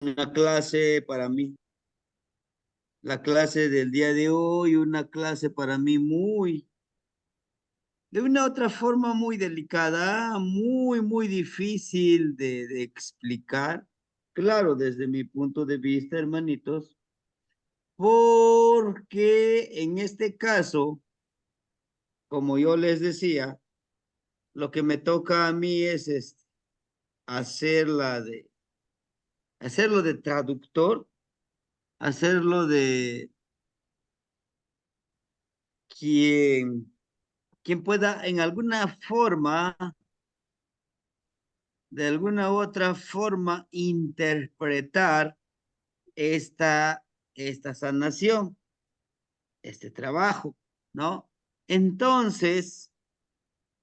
una clase para mí, la clase del día de hoy, una clase para mí de una otra forma muy delicada, muy difícil de explicar. Claro, desde mi punto de vista, hermanitos, porque en este caso, como yo les decía, lo que me toca a mí es hacerla de, hacerlo de traductor, hacerlo de quien, quien pueda en alguna forma, de alguna u otra forma, interpretar esta, esta sanación, este trabajo, ¿no? Entonces,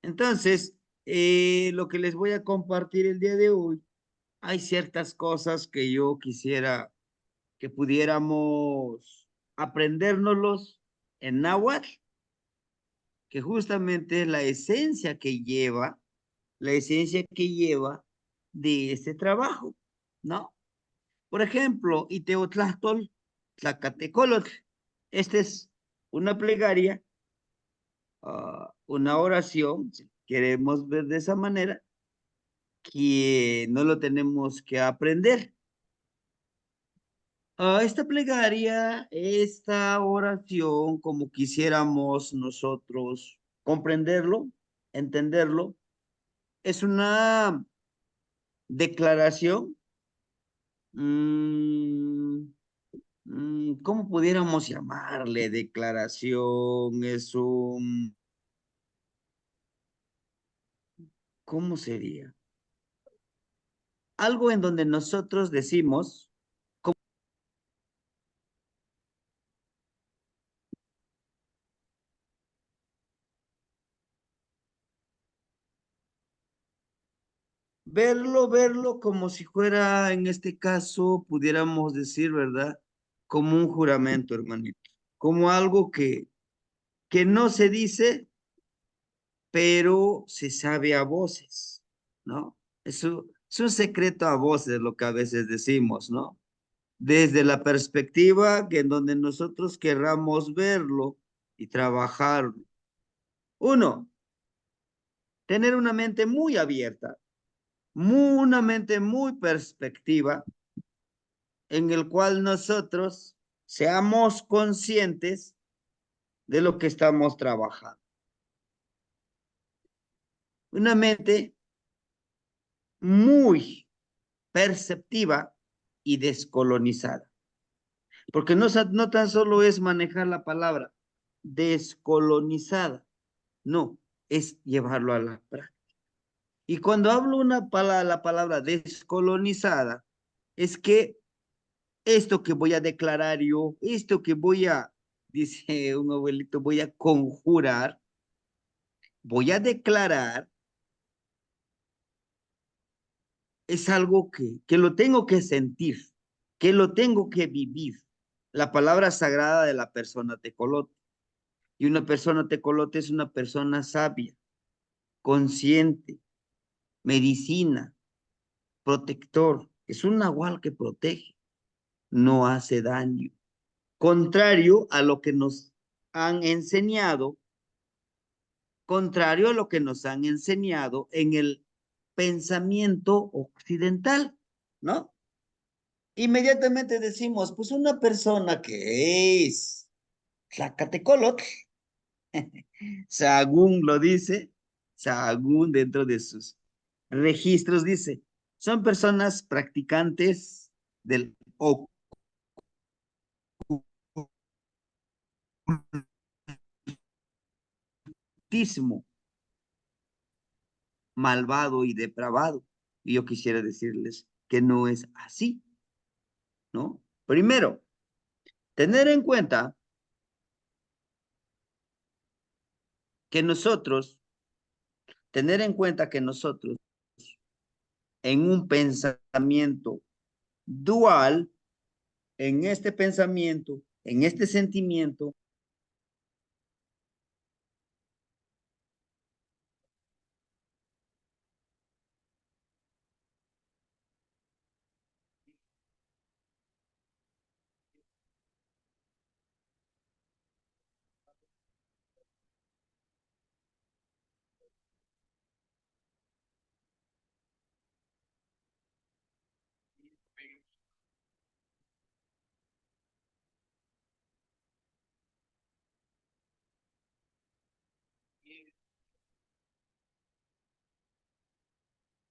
lo que les voy a compartir el día de hoy, hay ciertas cosas que yo quisiera que pudiéramos aprendérnoslos en náhuatl, que justamente es la esencia que lleva de este trabajo, ¿no? Por ejemplo, Iteotlastol, Tlacatecolotl. Esta es una plegaria, una oración, si queremos ver de esa manera, que no lo tenemos que aprender. Esta plegaria, esta oración, como quisiéramos nosotros comprenderlo, entenderlo, es una declaración, mm, ¿cómo pudiéramos llamarle declaración? Es un, ¿cómo sería? Algo en donde nosotros decimos, verlo como si fuera, en este caso, pudiéramos decir, ¿verdad? Como un juramento, hermanito, como algo que no se dice, pero se sabe a voces, ¿no? Es un secreto a voces lo que a veces decimos, ¿no? Desde la perspectiva que en donde nosotros querramos verlo y trabajarlo. Uno, tener una mente muy abierta, una mente muy perspectiva, en el cual nosotros seamos conscientes de lo que estamos trabajando. Una mente muy perceptiva y descolonizada. Porque no tan solo es manejar la palabra descolonizada, no, es llevarlo a la práctica. Y cuando hablo la palabra descolonizada, es que esto que voy a declarar yo, esto que dice un abuelito, voy a conjurar, voy a declarar, es algo que lo tengo que sentir, que lo tengo que vivir. La palabra sagrada de la persona tecolote. Y una persona tecolote es una persona sabia, consciente, medicina, protector. Es un nahual que protege, no hace daño. Contrario a lo que nos han enseñado, contrario a lo que nos han enseñado en el pensamiento occidental, ¿no? Inmediatamente decimos, pues una persona que es Tlacatecolotl, según lo dice, según dentro de sus registros dice, son personas practicantes del ocultismo, malvado y depravado. Y yo quisiera decirles que no es así, ¿no? Primero, tener en cuenta que nosotros, tener en cuenta que nosotros en un pensamiento dual, en este pensamiento, en este sentimiento,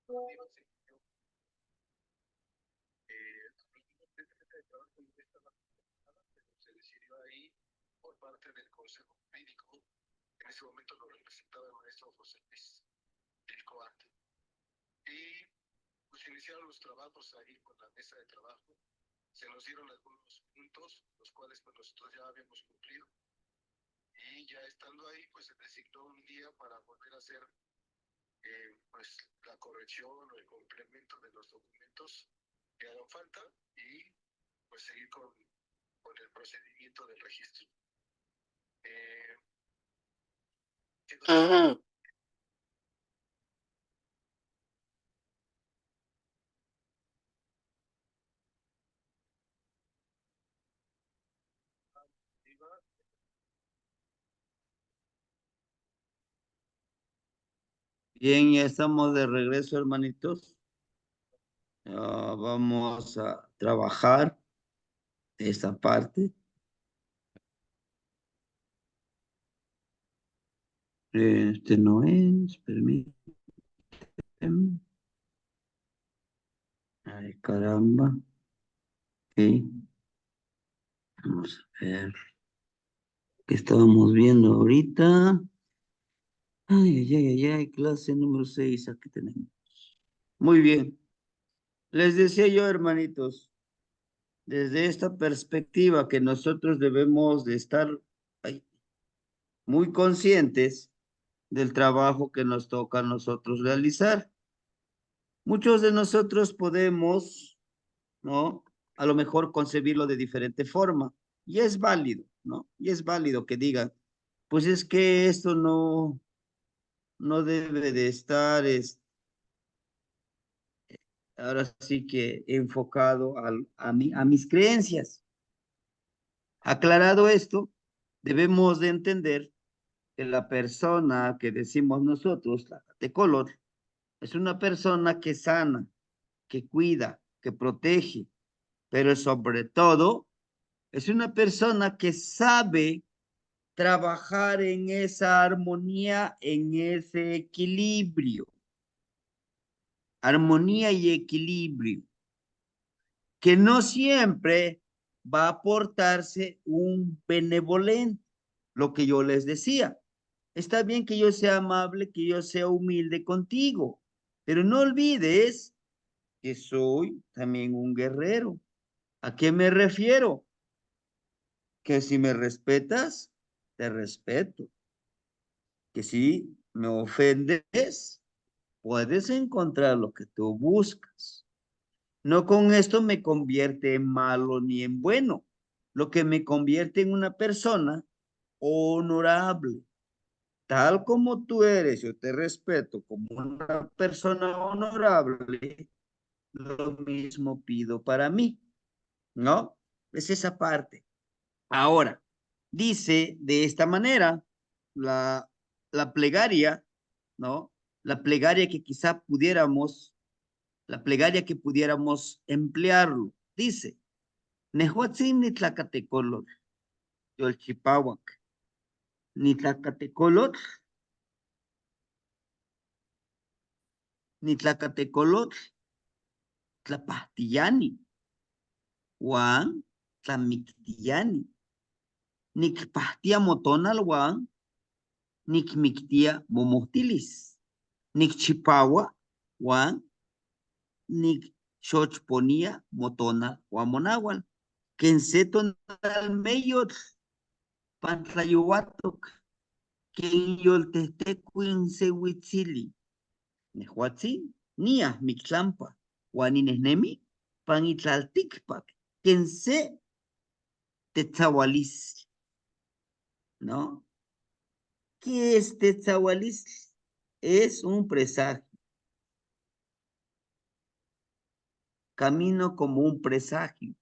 Se decidió ahí por parte del Consejo Médico. En ese momento lo representaba el maestro José Luis Vilcoante. Y pues iniciaron los trabajos ahí con la mesa de trabajo. Se nos dieron algunos puntos, los cuales pues nosotros ya habíamos cumplido. Y ya estando ahí, pues se designó un día para volver a hacer pues la corrección o el complemento de los documentos que hagan falta y pues seguir con el procedimiento del registro. Ajá. Bien, ya estamos de regreso, hermanitos. Vamos a trabajar esta parte. Este no es, permítanme. Ay, caramba. Ok, vamos a ver qué estábamos viendo ahorita. Ay, ay, ay, ay, clase número 6, aquí tenemos. Muy bien. Les decía yo, hermanitos, desde esta perspectiva que nosotros debemos de estar ay, muy conscientes del trabajo que nos toca a nosotros realizar. Muchos de nosotros podemos, ¿no? A lo mejor concebirlo de diferente forma. Y es válido, ¿no? Y es válido que digan, pues es que esto no debe de estar, ahora sí que enfocado a mis creencias. Aclarado esto, debemos de entender que la persona que decimos nosotros, la de color, es una persona que sana, que cuida, que protege, pero sobre todo es una persona que sabe trabajar en esa armonía, en ese equilibrio. Armonía y equilibrio, que no siempre va a aportarse un benevolente, lo que yo les decía. Está bien que yo sea amable, que yo sea humilde contigo, pero no olvides que soy también un guerrero. ¿A qué me refiero? Que si me respetas, te respeto. Que si me ofendes, puedes encontrar lo que tú buscas. No con esto me convierte en malo ni en bueno, lo que me convierte en una persona honorable. Tal como tú eres, yo te respeto como una persona honorable, lo mismo pido para mí, ¿no? Es esa parte. Ahora, dice de esta manera la, la plegaria, ¿no? La plegaria que quizá pudiéramos, la plegaria que pudiéramos emplearlo. Dice, Nehuatzin ni tlacatecolot, yolchipahuac, ni tlacatecolot, ni tlacatecolot, tlapastillani, Juan, tlamictillani, nicpahtia motonal Juan, nicmictia momotilis, nicchipawa Juan, nicchochponía motona Juamonahual, quenseton almeyot, pantlayuatok, quien yoltestecuin sehuitzili, nehuatzin, nia mictlampa, Juaninesnemi, panitlalticpac, quense tetzahualis, ¿no? ¿Qué es tetzahualis? Es un presagio, camino como un presagio.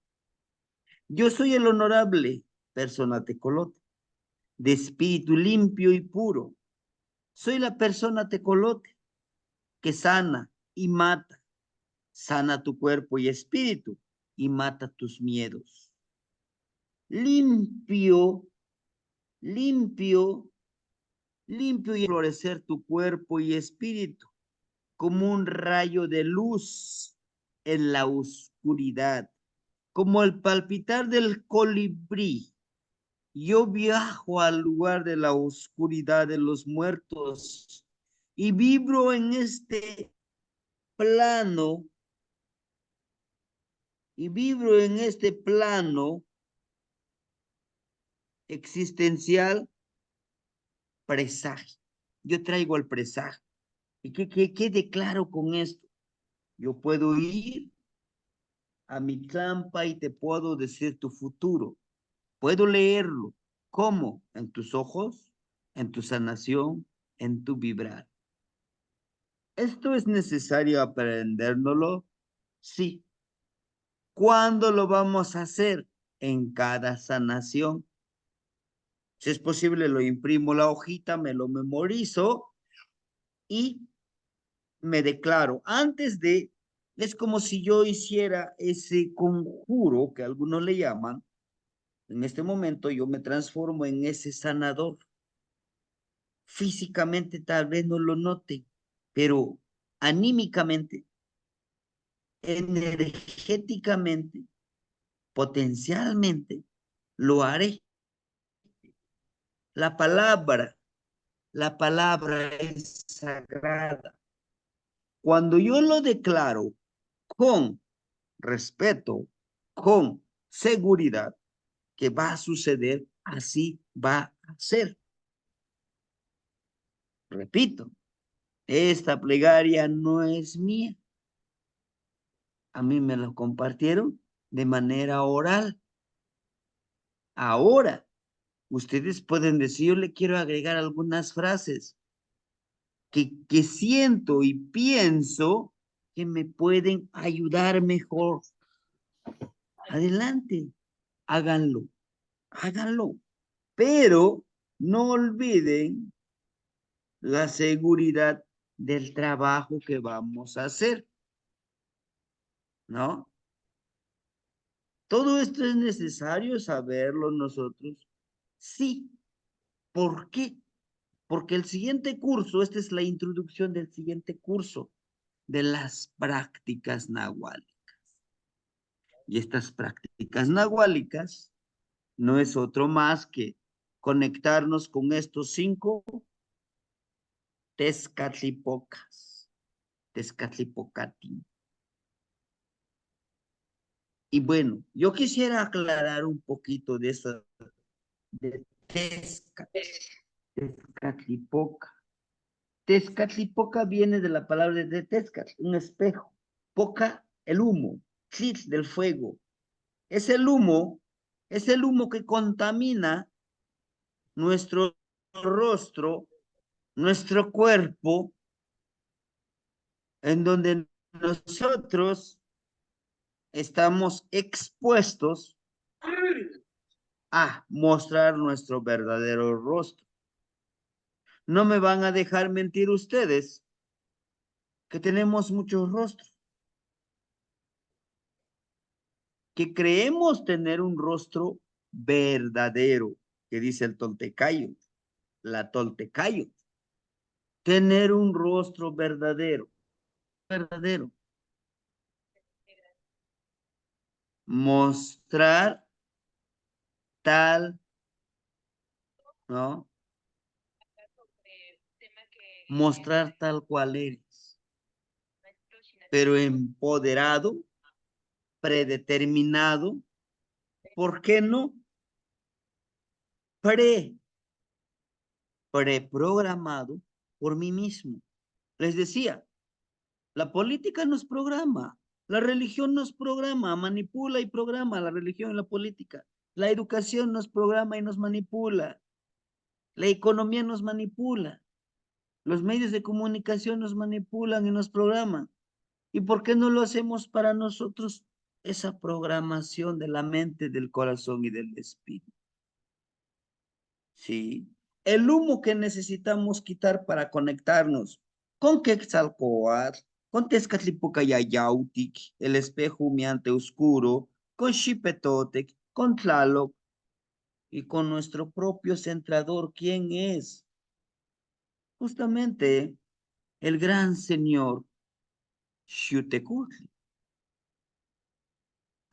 Yo soy el honorable persona tecolote, de espíritu limpio y puro. Soy la persona tecolote que sana y mata, sana tu cuerpo y espíritu y mata tus miedos. Limpio, limpio, limpio y florecer tu cuerpo y espíritu. como un rayo de luz en la oscuridad, como el palpitar del colibrí. Yo viajo al lugar de la oscuridad de los muertos y vibro en este plano, existencial presagio. Yo traigo el presagio. ¿Y qué declaro con esto? Yo puedo ir a mi trampa y te puedo decir tu futuro. Puedo leerlo. ¿Cómo? En tus ojos, en tu sanación, en tu vibrar. ¿Esto es necesario aprendérnoslo? Sí. ¿Cuándo lo vamos a hacer? En cada sanación. Si es posible, lo imprimo la hojita, me lo memorizo y me declaro. Es como si yo hiciera ese conjuro que algunos le llaman. En este momento yo me transformo en ese sanador. Físicamente tal vez no lo note, pero anímicamente, energéticamente, potencialmente, lo haré. La palabra, la palabra es sagrada. Cuando yo lo declaro con respeto, con seguridad, que va a suceder, así va a ser. Repito, esta plegaria no es mía. A mí me lo compartieron de manera oral. Ahora, ustedes pueden decir, yo le quiero agregar algunas frases que siento y pienso que me pueden ayudar mejor. Adelante, háganlo, háganlo. Pero no olviden la seguridad del trabajo que vamos a hacer, ¿no? ¿Todo esto es necesario saberlo nosotros? Sí. ¿Por qué? Porque el siguiente curso, esta es la introducción del siguiente curso de las prácticas nahuálicas. Y estas prácticas nahuálicas no es otro más que conectarnos con estos 5 Tezcatlipocas, Tezcatlipocati. Y bueno, yo quisiera aclarar un poquito de eso, de Tezcatlipoca. Tezcatlipoca viene de la palabra de Tezcat, un espejo. Poca, el humo. Tlitl, del fuego. Es el humo, es el humo que contamina nuestro rostro, nuestro cuerpo, en donde nosotros estamos expuestos a mostrar nuestro verdadero rostro. No me van a dejar mentir ustedes que tenemos muchos rostros, que creemos tener un rostro verdadero, que dice el toltecayo, la toltecayo, tener un rostro verdadero, verdadero, mostrar tal, ¿no? Mostrar tal cual eres, pero empoderado, predeterminado, ¿por qué no? Preprogramado por mí mismo. Les decía, la política nos programa, la religión nos programa, manipula y programa la religión y la política. La educación nos programa y nos manipula. La economía nos manipula. Los medios de comunicación nos manipulan y nos programan. ¿Y por qué no lo hacemos para nosotros? Esa programación de la mente, del corazón y del espíritu. ¿Sí? El humo que necesitamos quitar para conectarnos con Quetzalcóatl, con Tezcatlipoca Yayautic, el espejo humeante oscuro, con Xipetotec, con Tlaloc y con nuestro propio centrador. ¿Quién es? Justamente el gran Señor Xutecutli.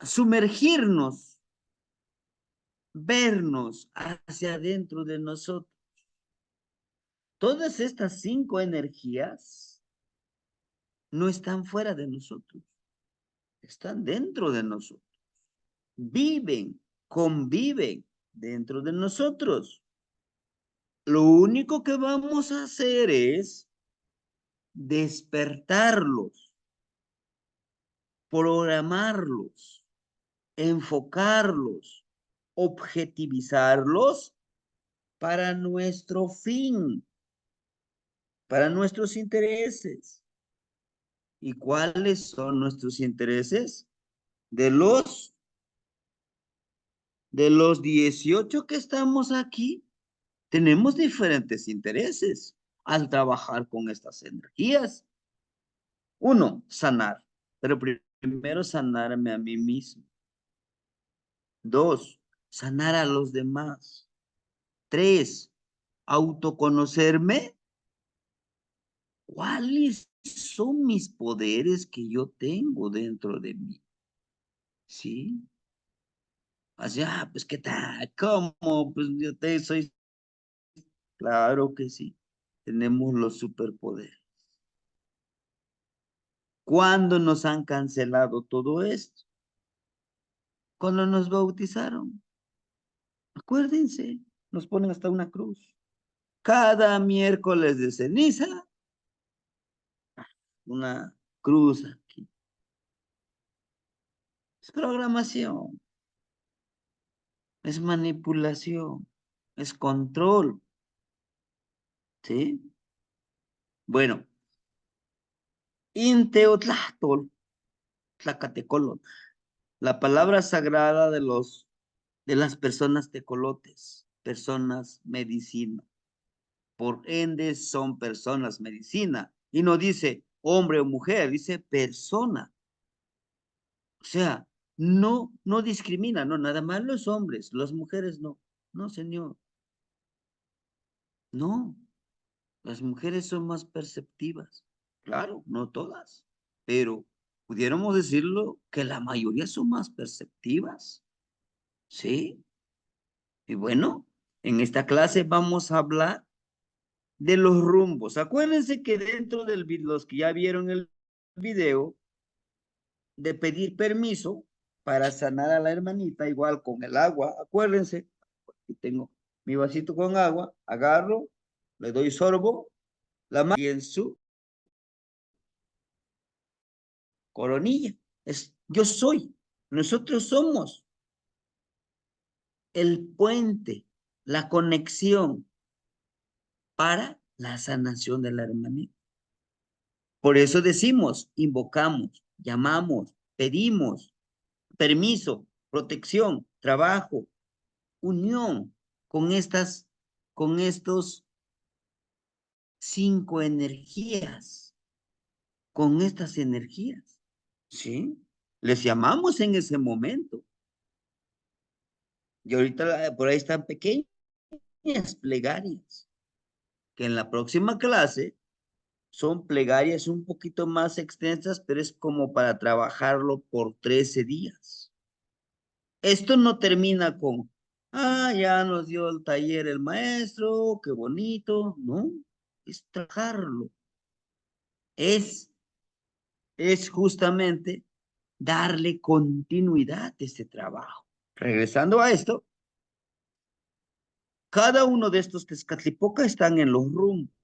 Sumergirnos, vernos hacia adentro de nosotros. Todas estas 5 energías no están fuera de nosotros, están dentro de nosotros. Viven, conviven dentro de nosotros. Lo único que vamos a hacer es despertarlos, programarlos, enfocarlos, objetivizarlos para nuestro fin, para nuestros intereses. ¿Y cuáles son nuestros intereses? De los 18 que estamos aquí, tenemos diferentes intereses al trabajar con estas energías. Uno, sanar, pero primero sanarme a mí mismo. 2, sanar a los demás. 3, autoconocerme. ¿Cuáles son mis poderes que yo tengo dentro de mí? ¿Sí? Así, pues, ¿qué tal? ¿Cómo? Pues yo soy... Claro que sí. Tenemos los superpoderes. ¿Cuándo nos han cancelado todo esto? Cuando nos bautizaron. Acuérdense, nos ponen hasta una cruz. Cada miércoles de ceniza, una cruz aquí. Es programación, es manipulación, es control. ¿Sí? Bueno, Inteotlahtol, Tlacatecolot, la palabra sagrada de las personas tecolotes, personas medicina. Por ende son personas medicina. Y no dice hombre o mujer, dice persona. O sea, no discrimina, no, nada más los hombres, las mujeres no. No, señor. No, las mujeres son más perceptivas. Claro, no todas, pero pudiéramos decirlo que la mayoría son más perceptivas. ¿Sí? Y bueno, en esta clase vamos a hablar de los rumbos. Acuérdense que dentro los que ya vieron el video, de pedir permiso para sanar a la hermanita, igual con el agua. Acuérdense, aquí tengo mi vasito con agua, agarro, le doy sorbo, la mano y en su coronilla. Yo soy, nosotros somos el puente, la conexión para la sanación de la hermanita. Por eso decimos, invocamos, llamamos, pedimos permiso, protección, trabajo, unión con estos 5 energías, con estas energías, ¿sí? Les llamamos en ese momento. Y ahorita por ahí están pequeñas plegarias, que en la próxima clase son plegarias un poquito más extensas, pero es como para trabajarlo por 13 días. Esto no termina con, ya nos dio el taller el maestro, qué bonito, ¿no? Es trabajarlo. Es justamente darle continuidad a este trabajo. Regresando a esto, cada uno de estos Tezcatlipoca están en los rumbos.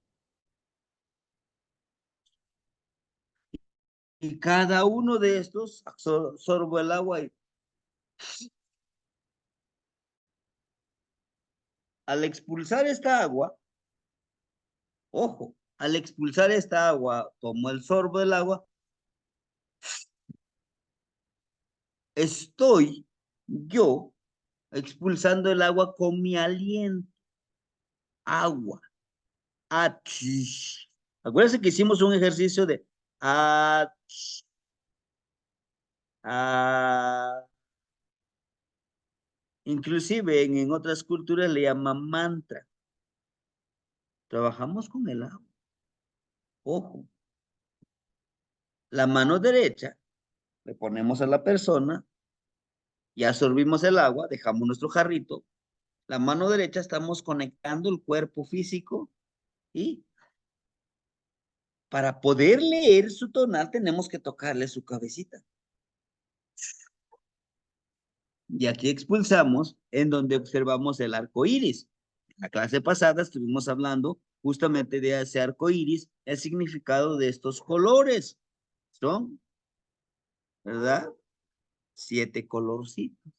Y cada uno de estos absorbo el agua y al expulsar esta agua, ojo, al expulsar esta agua, tomo el sorbo del agua, estoy yo expulsando el agua con mi aliento. Agua. Atish. Acuérdense que hicimos un ejercicio de atish, inclusive en otras culturas le llaman mantra. Trabajamos con el agua. Ojo. La mano derecha le ponemos a la persona, ya absorbimos el agua, dejamos nuestro jarrito. La mano derecha estamos conectando el cuerpo físico y para poder leer su tonal tenemos que tocarle su cabecita. Y aquí expulsamos en donde observamos el arco iris. En la clase pasada estuvimos hablando justamente de ese arco iris, el significado de estos colores. Son, ¿verdad? 7 colorcitos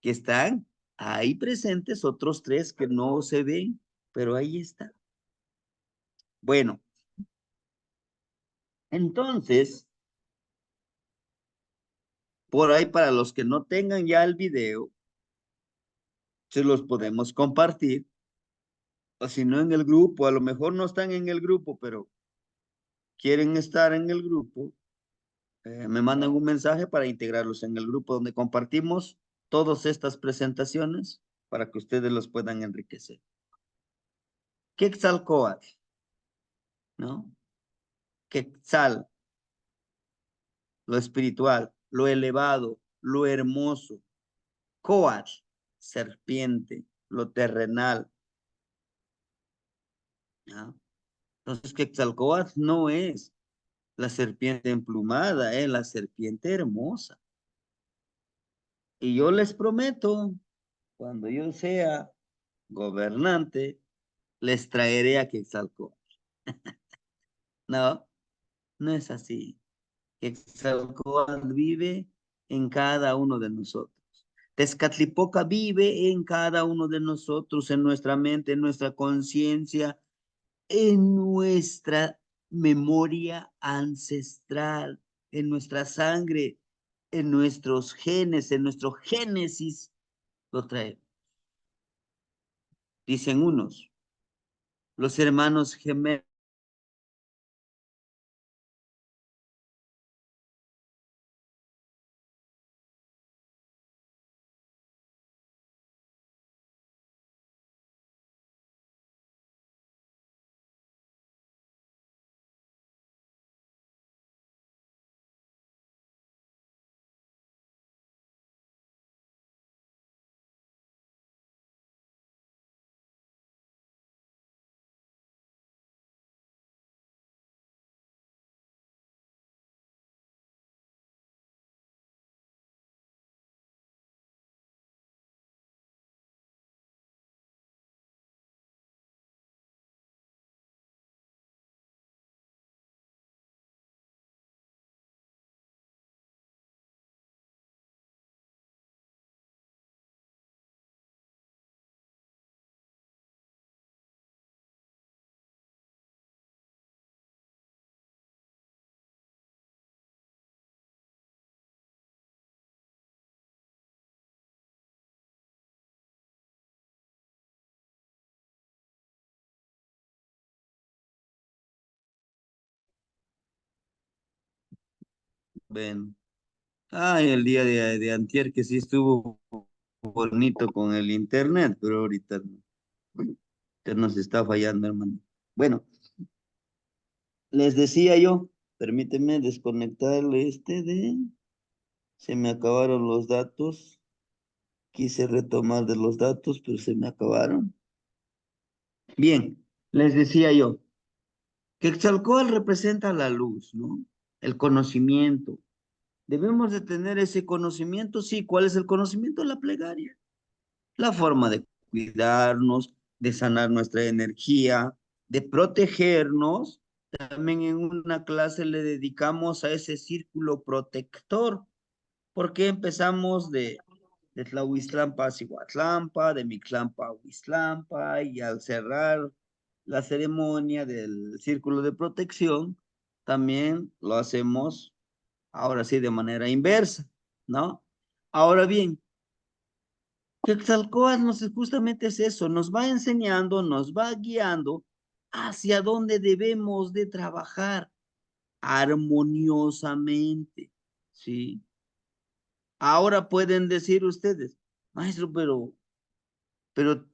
que están ahí presentes, otros 3 que no se ven, pero ahí está. Bueno, entonces, por ahí para los que no tengan ya el video, se los podemos compartir, o si no en el grupo, a lo mejor no están en el grupo, pero quieren estar en el grupo, me mandan un mensaje para integrarlos en el grupo donde compartimos todas estas presentaciones para que ustedes los puedan enriquecer. Quetzalcóatl, ¿no? Quetzal, lo espiritual, lo elevado, lo hermoso. Coatl, serpiente, lo terrenal, ¿ya? Entonces Quetzalcóatl no es la serpiente emplumada, es la serpiente hermosa. Y yo les prometo, cuando yo sea gobernante, les traeré a Quetzalcóatl. No, no es así. Quetzalcóatl vive en cada uno de nosotros. Tezcatlipoca vive en cada uno de nosotros, en nuestra mente, en nuestra conciencia, en nuestra memoria ancestral, en nuestra sangre, en nuestros genes, en nuestro génesis, lo traemos. Dicen unos, los hermanos gemelos. Ven. Ay, el día de antier que sí estuvo bonito con el internet, pero ahorita no. Usted nos está fallando, hermano. Bueno, les decía yo, permíteme desconectarle este de... Se me acabaron los datos. Quise retomar de los datos, pero se me acabaron. Bien, les decía yo, que Quetzalcóatl representa la luz, ¿no? El conocimiento. Debemos de tener ese conocimiento, sí. ¿Cuál es el conocimiento? La plegaria. La forma de cuidarnos, de sanar nuestra energía, de protegernos. También en una clase le dedicamos a ese círculo protector, porque empezamos de Tlahuiztlampa a Cihuatlampa, de Mictlampa a Huiztlampa, y al cerrar la ceremonia del círculo de protección, también lo hacemos ahora sí de manera inversa, ¿no? Ahora bien, Quetzalcóatl justamente es eso, nos va enseñando, nos va guiando hacia dónde debemos de trabajar armoniosamente, ¿sí? Ahora pueden decir ustedes, maestro, pero,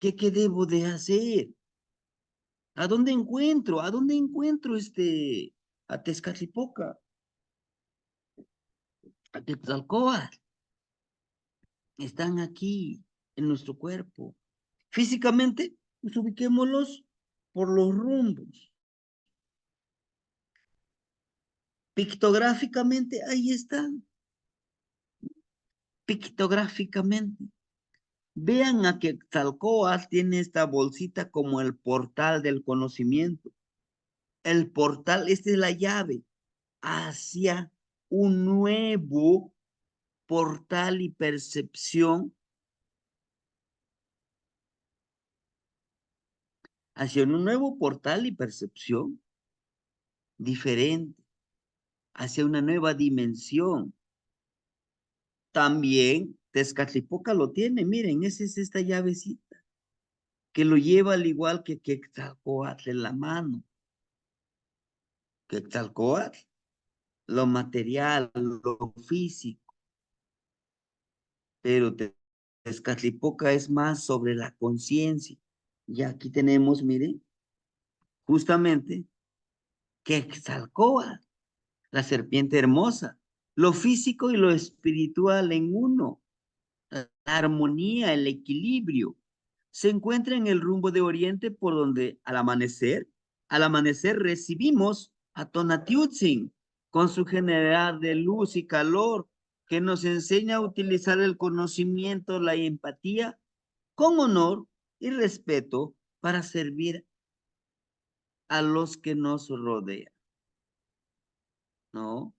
¿qué debo de hacer? ¿A dónde encuentro? ¿A dónde encuentro este? a Tezcatlipoca, a Quetzalcóatl. Están aquí en nuestro cuerpo. Físicamente, pues ubiquémoslos por los rumbos. Pictográficamente, ahí están. Pictográficamente. Vean a que Quetzalcóatl tiene esta bolsita como el portal del conocimiento. El portal, esta es la llave hacia un nuevo portal y percepción, hacia un nuevo portal y percepción diferente, hacia una nueva dimensión. También Tezcatlipoca lo tiene, miren, esa es esta llavecita, que lo lleva al igual que Quetzalcóatl en la mano. Quetzalcóatl, lo material, lo físico, pero Tezcatlipoca es más sobre la conciencia. Y aquí tenemos, miren, justamente Quetzalcóatl, la serpiente hermosa, lo físico y lo espiritual en uno, la armonía, el equilibrio. Se encuentra en el rumbo de Oriente por donde al amanecer recibimos a Tonatiutzin con su general de luz y calor que nos enseña a utilizar el conocimiento, la empatía con honor y respeto para servir a los que nos rodean, ¿no?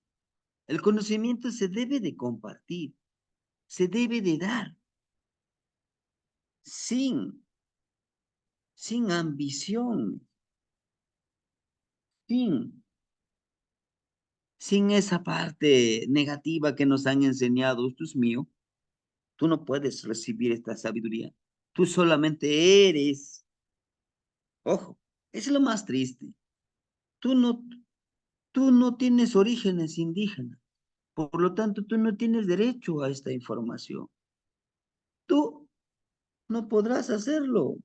El conocimiento se debe de compartir, se debe de dar sin, sin ambición, sin, sin esa parte negativa que nos han enseñado. Esto es mío, tú no puedes recibir esta sabiduría, tú solamente eres, ojo, es lo más triste, tú no, tú no tienes orígenes indígenas, por lo tanto tú no tienes derecho a esta información, tú no podrás hacerlo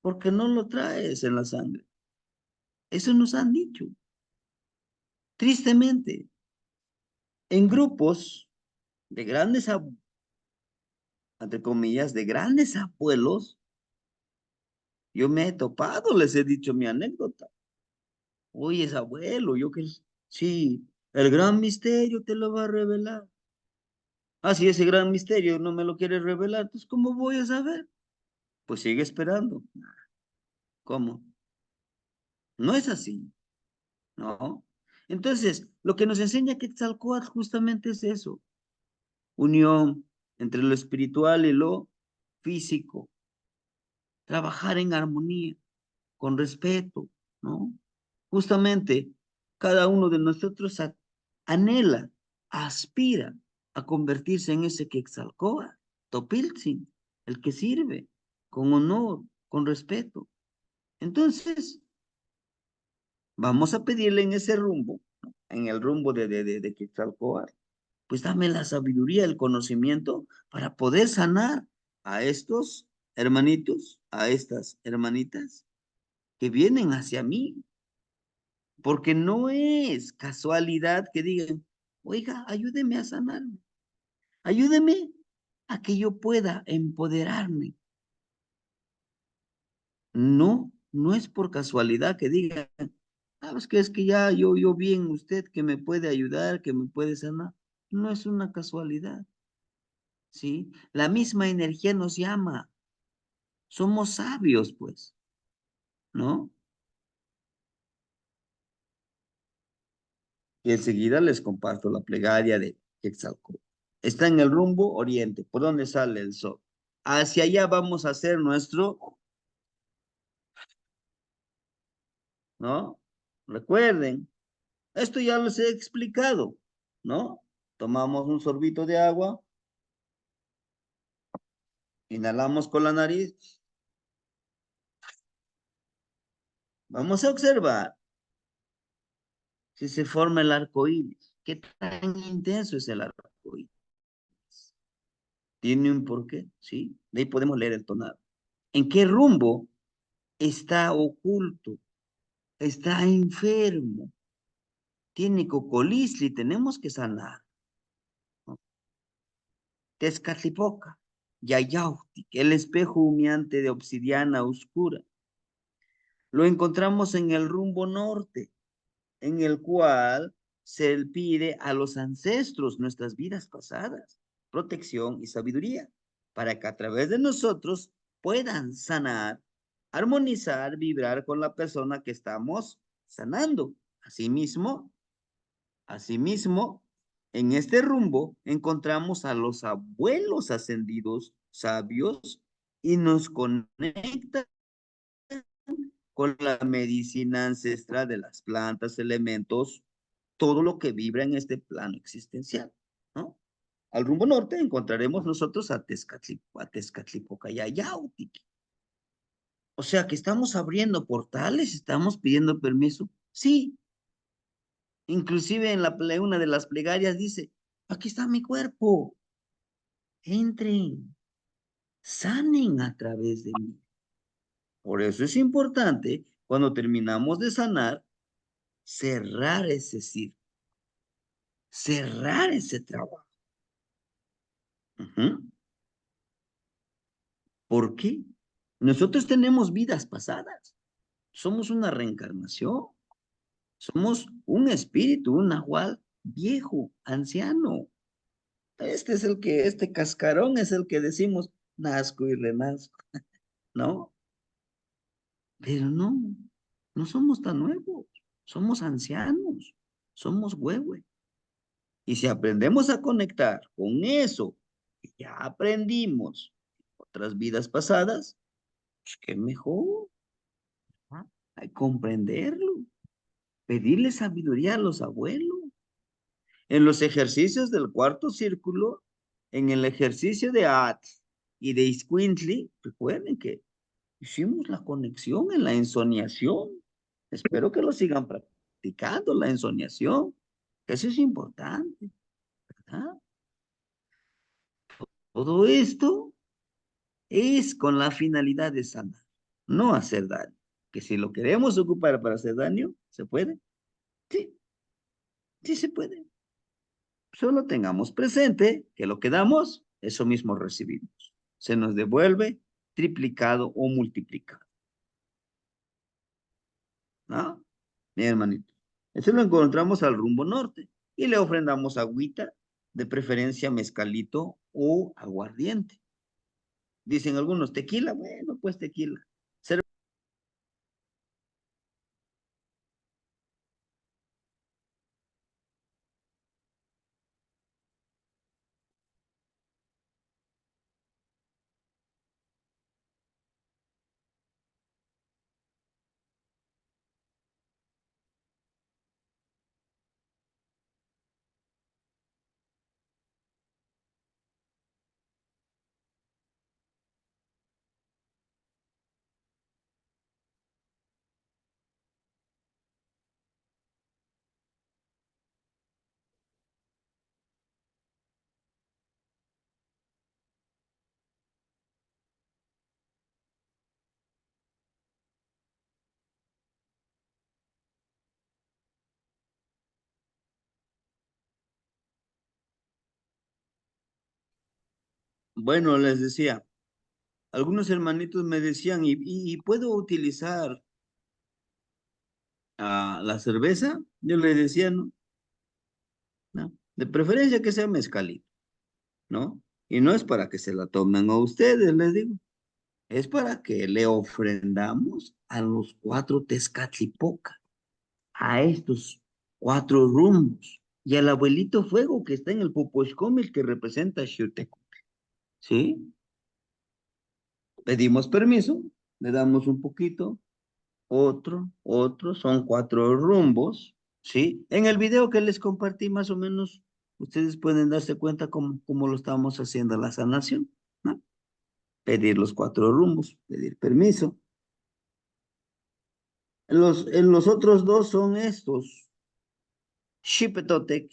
porque no lo traes en la sangre. Eso nos han dicho. Tristemente, en grupos de grandes, entre comillas, de grandes abuelos, yo me he topado, les he dicho mi anécdota. Oye, es abuelo, yo que sí, el gran misterio te lo va a revelar. Ah, si ese gran misterio no me lo quiere revelar, pues ¿cómo voy a saber? Pues sigue esperando. ¿Cómo? No es así, ¿no? Entonces, lo que nos enseña Quetzalcóatl justamente es eso, unión entre lo espiritual y lo físico, trabajar en armonía, con respeto, ¿no? Justamente, cada uno de nosotros anhela, aspira a convertirse en ese Quetzalcóatl, Topiltzin, el que sirve con honor, con respeto. Entonces, vamos a pedirle en ese rumbo, ¿no? En el rumbo de Quetzalcóatl, pues dame la sabiduría, el conocimiento para poder sanar a estos hermanitos, a estas hermanitas que vienen hacia mí, porque no es casualidad que digan, oiga, ayúdeme a sanarme, ayúdeme a que yo pueda empoderarme. No, no es por casualidad que digan, sabes que es que ya yo vi en usted que me puede ayudar, que me puede sanar. No es una casualidad, ¿sí? La misma energía nos llama. Somos sabios, pues, ¿no? Y enseguida les comparto la plegaria de Quetzalcóatl. Está en el rumbo oriente, por donde sale el sol. Hacia allá vamos a hacer nuestro, ¿no? Recuerden, esto ya les he explicado, ¿no? Tomamos un sorbito de agua, inhalamos con la nariz, vamos a observar si se forma el arco iris. ¿Qué tan intenso es el arco iris? ¿Tiene un porqué? Sí, de ahí podemos leer el tonado. ¿En qué rumbo está oculto? Está enfermo? tiene cocolizli, tenemos que sanar. ¿No? Tezcatlipoca, Yayautic, el espejo humeante de obsidiana oscura. Lo encontramos en el rumbo norte, en el cual se pide a los ancestros nuestras vidas pasadas, protección y sabiduría, para que a través de nosotros puedan sanar, armonizar, vibrar con la persona que estamos sanando. Asimismo, asimismo, en este rumbo encontramos a los abuelos ascendidos sabios y nos conecta con la medicina ancestral de las plantas, elementos, todo lo que vibra en este plano existencial, ¿no? Al rumbo norte encontraremos nosotros a Tezcatlipoca y a Yautiki. O sea que estamos abriendo portales, estamos pidiendo permiso. Sí, inclusive en una de las plegarias dice, aquí está mi cuerpo, entren, sanen a través de mí. Por eso es importante, cuando terminamos de sanar, cerrar ese círculo, cerrar ese trabajo. Ujú. ¿Por qué? Nosotros tenemos vidas pasadas. Somos una reencarnación. Somos un espíritu, un nahual viejo, anciano. Este cascarón es el que decimos, nazco y renazco, ¿no? Pero no, no somos tan nuevos. Somos ancianos. Somos huehue. Y si aprendemos a conectar con eso que ya aprendimos en otras vidas pasadas, pues qué mejor. ¿Ah? Hay que comprenderlo, pedirle sabiduría a los abuelos. En los ejercicios del cuarto círculo, en el ejercicio de At y de Iscuintli, recuerden que hicimos la conexión en la ensoñación. Espero que lo sigan practicando, la ensoñación. Eso es importante, ¿verdad? Todo esto es con la finalidad de sanar, no hacer daño. Que si lo queremos ocupar para hacer daño, ¿se puede? Sí, sí se puede. Solo tengamos presente que lo que damos, eso mismo recibimos. Se nos devuelve triplicado o multiplicado. ¿No? Mi hermanito. Eso lo encontramos al rumbo norte y le ofrendamos agüita, de preferencia mezcalito o aguardiente. Dicen algunos, tequila, bueno, pues tequila. Bueno, les decía, algunos hermanitos me decían, ¿y puedo utilizar la cerveza? Yo les decía, no, no, de preferencia que sea mezcalito, ¿no? Y no es para que se la tomen a ustedes, les digo, es para que le ofrendamos a los cuatro Tezcatlipoca, a estos cuatro rumbos, y al abuelito fuego que está en el Popochcomil que representa a Xiuteco, ¿sí? Pedimos permiso, le damos un poquito, otro, son cuatro rumbos, ¿sí? En el video que les compartí más o menos, ustedes pueden darse cuenta cómo lo estamos haciendo la sanación, ¿no? Pedir los cuatro rumbos, pedir permiso. En los otros dos son estos, Xipetotec,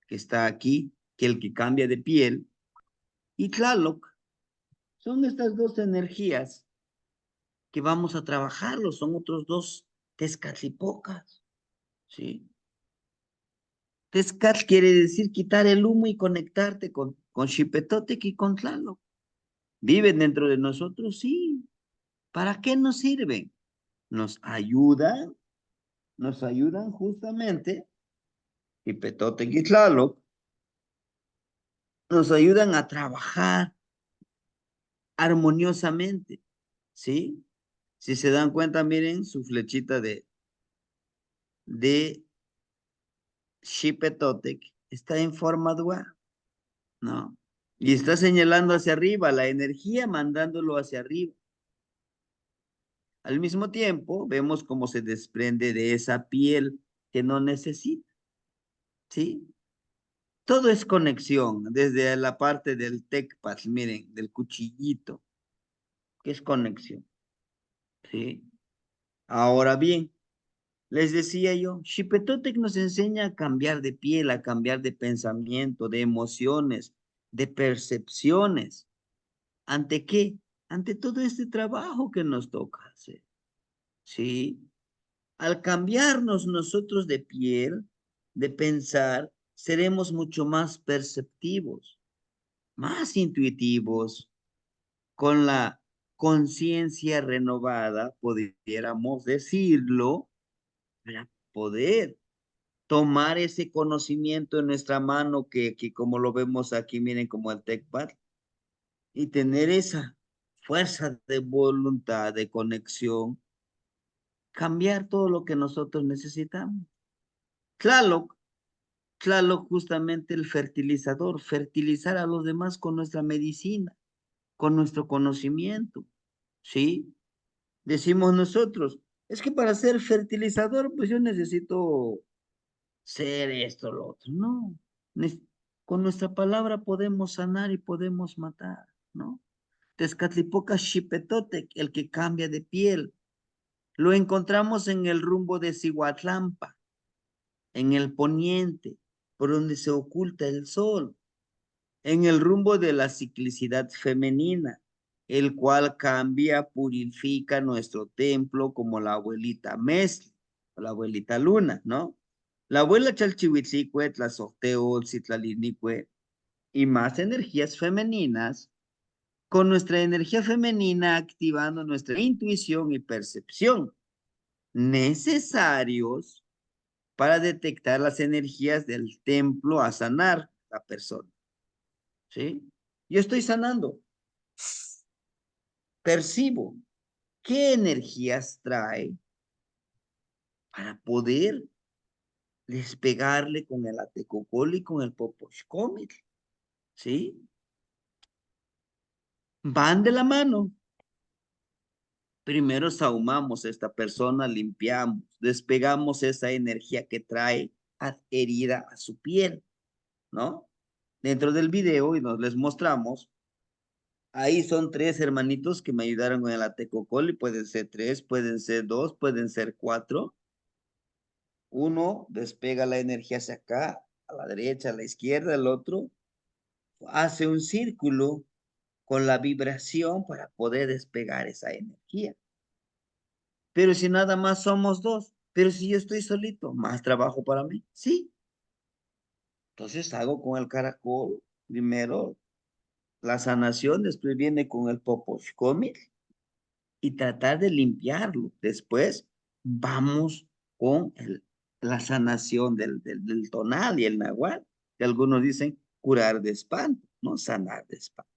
que está aquí, que el que cambia de piel, y Tlaloc, son estas dos energías que vamos a trabajarlos, son otros dos Tezcatlipocas, ¿sí? Tezcat quiere decir quitar el humo y conectarte con Xipetotec y con Tlaloc. ¿Viven dentro de nosotros? Sí. ¿Para qué nos sirven? Nos ayudan justamente, Xipetotec y Tlaloc, nos ayudan a trabajar armoniosamente, ¿sí? Si se dan cuenta, miren su flechita de Xipetotec está en forma dual, ¿no? Y está señalando hacia arriba, la energía mandándolo hacia arriba. Al mismo tiempo, vemos cómo se desprende de esa piel que no necesita, ¿sí? Todo es conexión, desde la parte del tecpas, miren, del cuchillito, que es conexión, ¿sí? Ahora bien, les decía yo, Xipetotec nos enseña a cambiar de piel, a cambiar de pensamiento, de emociones, de percepciones. ¿Ante qué? Ante todo este trabajo que nos toca hacer, ¿sí? Al cambiarnos nosotros de piel, de pensar, seremos mucho más perceptivos, más intuitivos, con la conciencia renovada, pudiéramos decirlo, para poder tomar ese conocimiento en nuestra mano que como lo vemos aquí, miren como el TechPad, y tener esa fuerza de voluntad, de conexión, cambiar todo lo que nosotros necesitamos. Tlaloc, Tlaloc justamente el fertilizador, fertilizar a los demás con nuestra medicina, con nuestro conocimiento, ¿sí? Decimos nosotros, es que para ser fertilizador, pues yo necesito ser esto, lo otro. No, con nuestra palabra podemos sanar y podemos matar, ¿no? Tezcatlipoca Xipetotec, el que cambia de piel, lo encontramos en el rumbo de Cihuatlampa, en el poniente, por donde se oculta el sol, en el rumbo de la ciclicidad femenina, el cual cambia, purifica nuestro templo como la abuelita Mesli, o la abuelita Luna, ¿no? La abuela Chalchihuitzicue, Tlazocteo, Citlalinicue, y más energías femeninas, con nuestra energía femenina activando nuestra intuición y percepción, necesarios para detectar las energías del templo a sanar la persona, ¿sí? Yo estoy sanando, percibo qué energías trae para poder despegarle con el atecocol y con el popochcomil, ¿sí? Van de la mano. Primero sahumamos a esta persona, limpiamos, despegamos esa energía que trae adherida a su piel, ¿no? Dentro del video y nos les mostramos, ahí son tres hermanitos que me ayudaron con el atecocol y pueden ser tres, pueden ser dos, pueden ser cuatro. Uno despega la energía hacia acá, a la derecha, a la izquierda, el otro hace un círculo con la vibración para poder despegar esa energía. Pero si nada más somos dos, pero si yo estoy solito, más trabajo para mí. Sí. Entonces hago con el caracol primero la sanación, después viene con el popochcomil y tratar de limpiarlo. Después vamos con la sanación del tonal y el nahual, que algunos dicen curar de espanto, no sanar de espanto.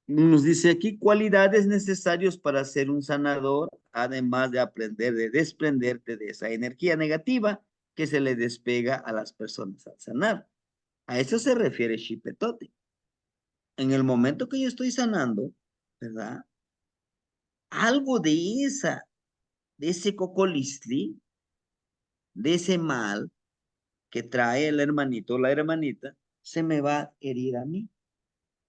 Nos dice aquí cualidades necesarias para ser un sanador, además de aprender de desprenderte de esa energía negativa que se le despega a las personas al sanar. A eso se refiere Xipetote. En el momento que yo estoy sanando, ¿verdad? Algo de ese cocolistli, de ese mal que trae el hermanito o la hermanita, se me va a herir a mí.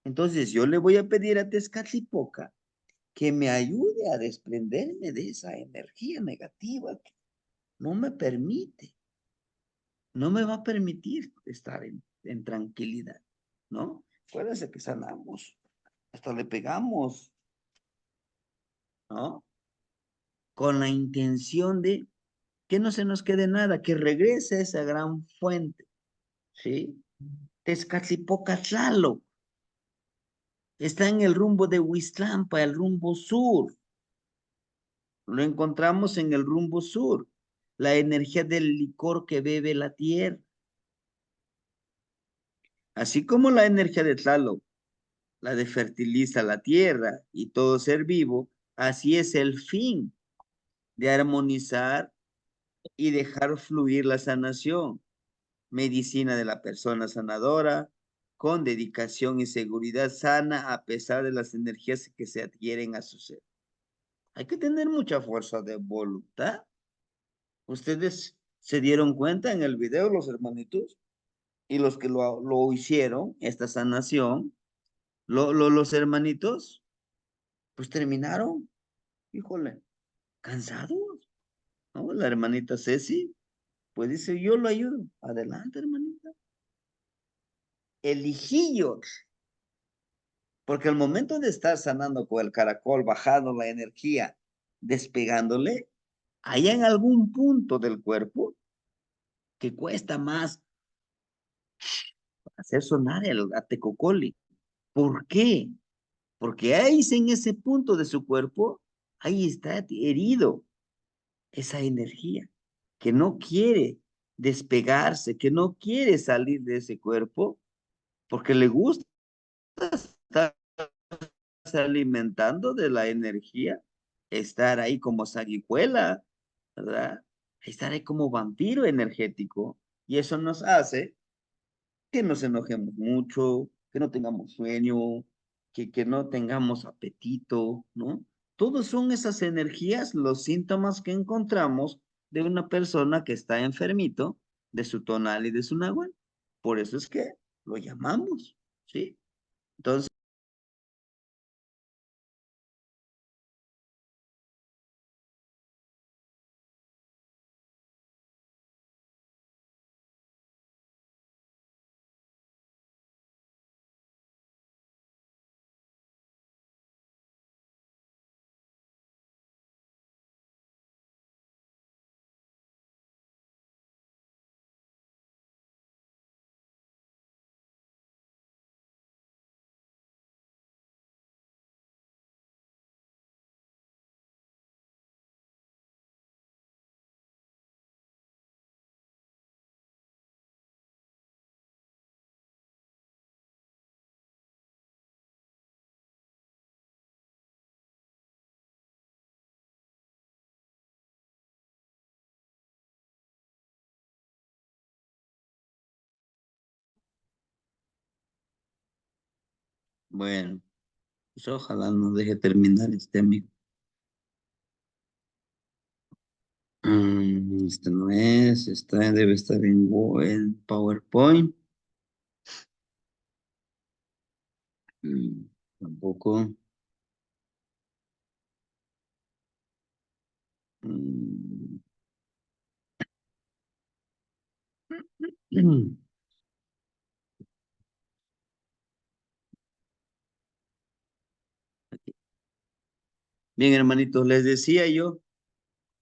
Entonces yo le voy a pedir a Tezcatlipoca que me ayude a desprenderme de esa energía negativa que no me permite, no me va a permitir estar en tranquilidad, ¿no? Acuérdense que sanamos, hasta le pegamos, ¿no? Con la intención de que no se nos quede nada, que regrese a esa gran fuente, ¿sí? Tezcatlipoca-Tlaloc está en el rumbo de Huiztlampa, el rumbo sur. Lo encontramos en el rumbo sur, la energía del licor que bebe la tierra. Así como la energía de Tlaloc, la de fertiliza la tierra y todo ser vivo, así es el fin de armonizar y dejar fluir la sanación, medicina de la persona sanadora, con dedicación y seguridad sana a pesar de las energías que se adhieren a su ser. Hay que tener mucha fuerza de voluntad. Ustedes se dieron cuenta en el video, los hermanitos, y los que lo hicieron, esta sanación, los hermanitos, pues terminaron, híjole, cansados, ¿no? La hermanita Ceci, pues dice, yo lo ayudo. Adelante, hermanita. El hijillo, porque al momento de estar sanando con el caracol, bajando la energía, despegándole, hay en algún punto del cuerpo que cuesta más hacer sonar el atecocoli. ¿Por qué? Porque ahí en ese punto de su cuerpo, ahí está herido esa energía que no quiere despegarse, que no quiere salir de ese cuerpo, porque le gusta estar alimentando de la energía, estar ahí como sanguijuela, ¿verdad? Estar ahí como vampiro energético. Y eso nos hace que nos enojemos mucho, que no tengamos sueño, que no tengamos apetito, ¿no? Todos son esas energías, los síntomas que encontramos de una persona que está enfermito de su tonal y de su nahual. Por eso es que lo llamamos, ¿sí? Entonces, bueno, pues ojalá nos deje terminar este amigo. Este no es, esta debe estar en PowerPoint. Tampoco. Mm, Bien, hermanitos, les decía yo,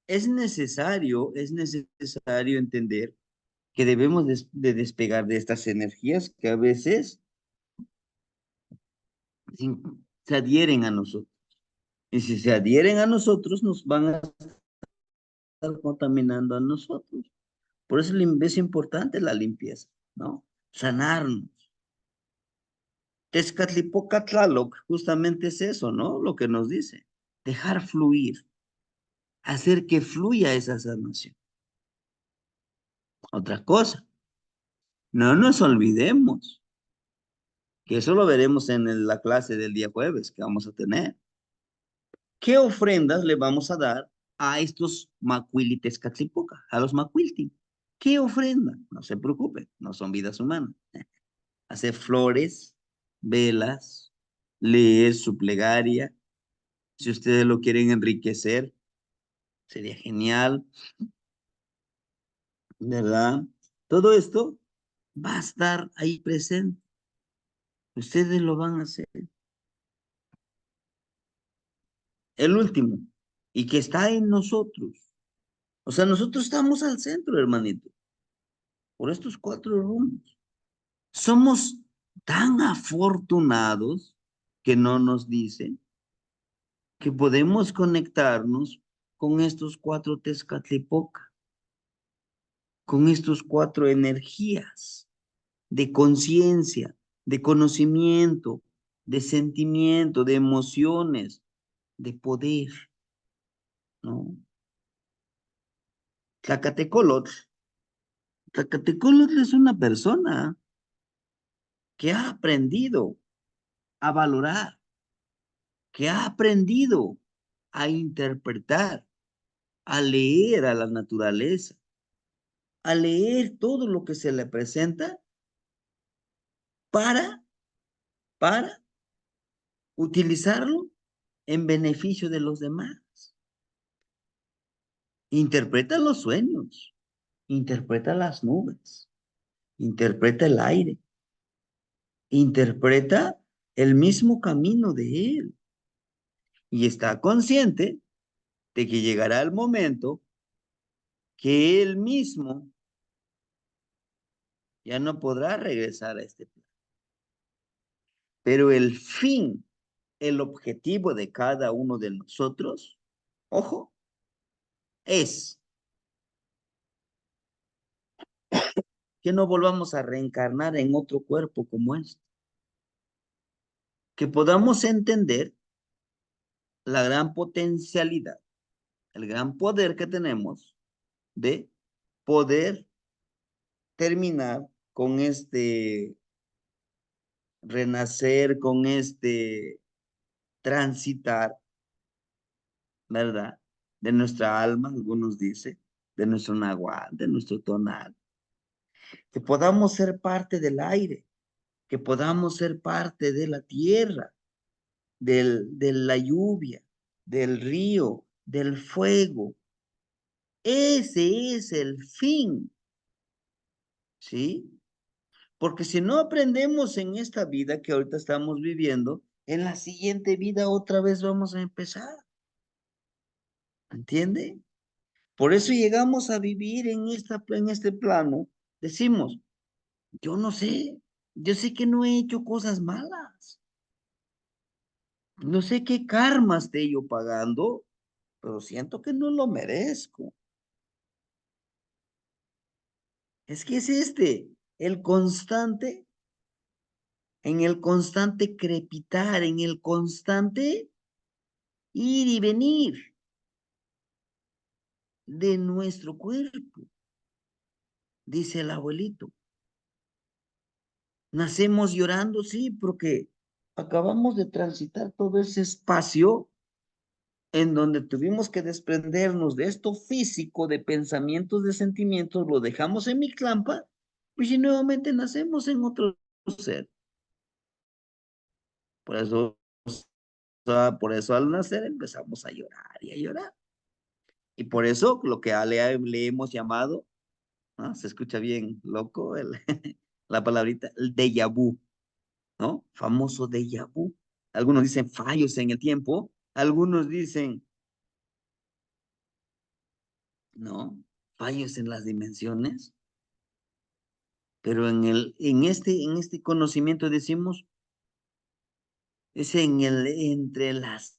es necesario entender que debemos de despegar de estas energías que a veces se adhieren a nosotros. Y si se adhieren a nosotros, nos van a estar contaminando a nosotros. Por eso es importante la limpieza, ¿no? Sanarnos. Tezcatlipoca Tlaloc justamente es eso, ¿no? Lo que nos dice. Dejar fluir, hacer que fluya esa sanación. Otra cosa, no nos olvidemos que eso lo veremos en la clase del día jueves que vamos a tener. ¿Qué ofrendas le vamos a dar a estos macuilites Catlipoca, a los macuilti? ¿Qué ofrenda? No se preocupe, no son vidas humanas. Hacer flores, velas, leer su plegaria. Si ustedes lo quieren enriquecer, sería genial, ¿verdad? Todo esto va a estar ahí presente. Ustedes lo van a hacer. El último, y que está en nosotros, O sea, nosotros estamos al centro, hermanito, por estos cuatro rumbos. Somos tan afortunados que no nos dicen que podemos conectarnos con estos cuatro Tezcatlipoca, con estos cuatro energías de conciencia, de conocimiento, de sentimiento, de emociones, de poder, ¿no? Tlacatecolotl. Tlacatecolotl es una persona que ha aprendido a valorar, que ha aprendido a interpretar, a leer a la naturaleza, a leer todo lo que se le presenta para, para utilizarlo en beneficio de los demás. Interpreta los sueños, interpreta las nubes, interpreta el aire, interpreta el mismo camino de él y está consciente de que llegará el momento que él mismo ya no podrá regresar a este plan. Pero el fin, el objetivo de cada uno de nosotros, ojo, es que no volvamos a reencarnar en otro cuerpo como este, que podamos entender la gran potencialidad, el gran poder que tenemos de poder terminar con este renacer, con este transitar, ¿verdad? De nuestra alma, algunos dicen, de nuestro nahual, de nuestro tonal, que podamos ser parte del aire, que podamos ser parte de la tierra, de la lluvia, del río, del fuego. Ese es el fin, ¿sí? Porque si no aprendemos en esta vida que ahorita estamos viviendo, en la siguiente vida otra vez vamos a empezar, ¿entiende? Por eso llegamos a vivir en este plano. Decimos, yo no sé, yo sé que no he hecho cosas malas, no sé qué karma esté yo pagando, pero siento que no lo merezco. Es que es el constante, en el constante crepitar, en el constante ir y venir de nuestro cuerpo, dice el abuelito. Nacemos llorando, sí, porque acabamos de transitar todo ese espacio en donde tuvimos que desprendernos de esto físico, de pensamientos, de sentimientos, lo dejamos en mi clampa, pues y nuevamente nacemos en otro ser. Por eso, por eso al nacer empezamos a llorar y a llorar. Y por eso lo que le hemos llamado, ¿no? Se escucha bien loco la palabrita, el déjà vu, ¿no? Famoso déjà vu. Algunos dicen fallos en el tiempo, algunos dicen, ¿no? Fallos en las dimensiones, pero en este conocimiento decimos, es entre las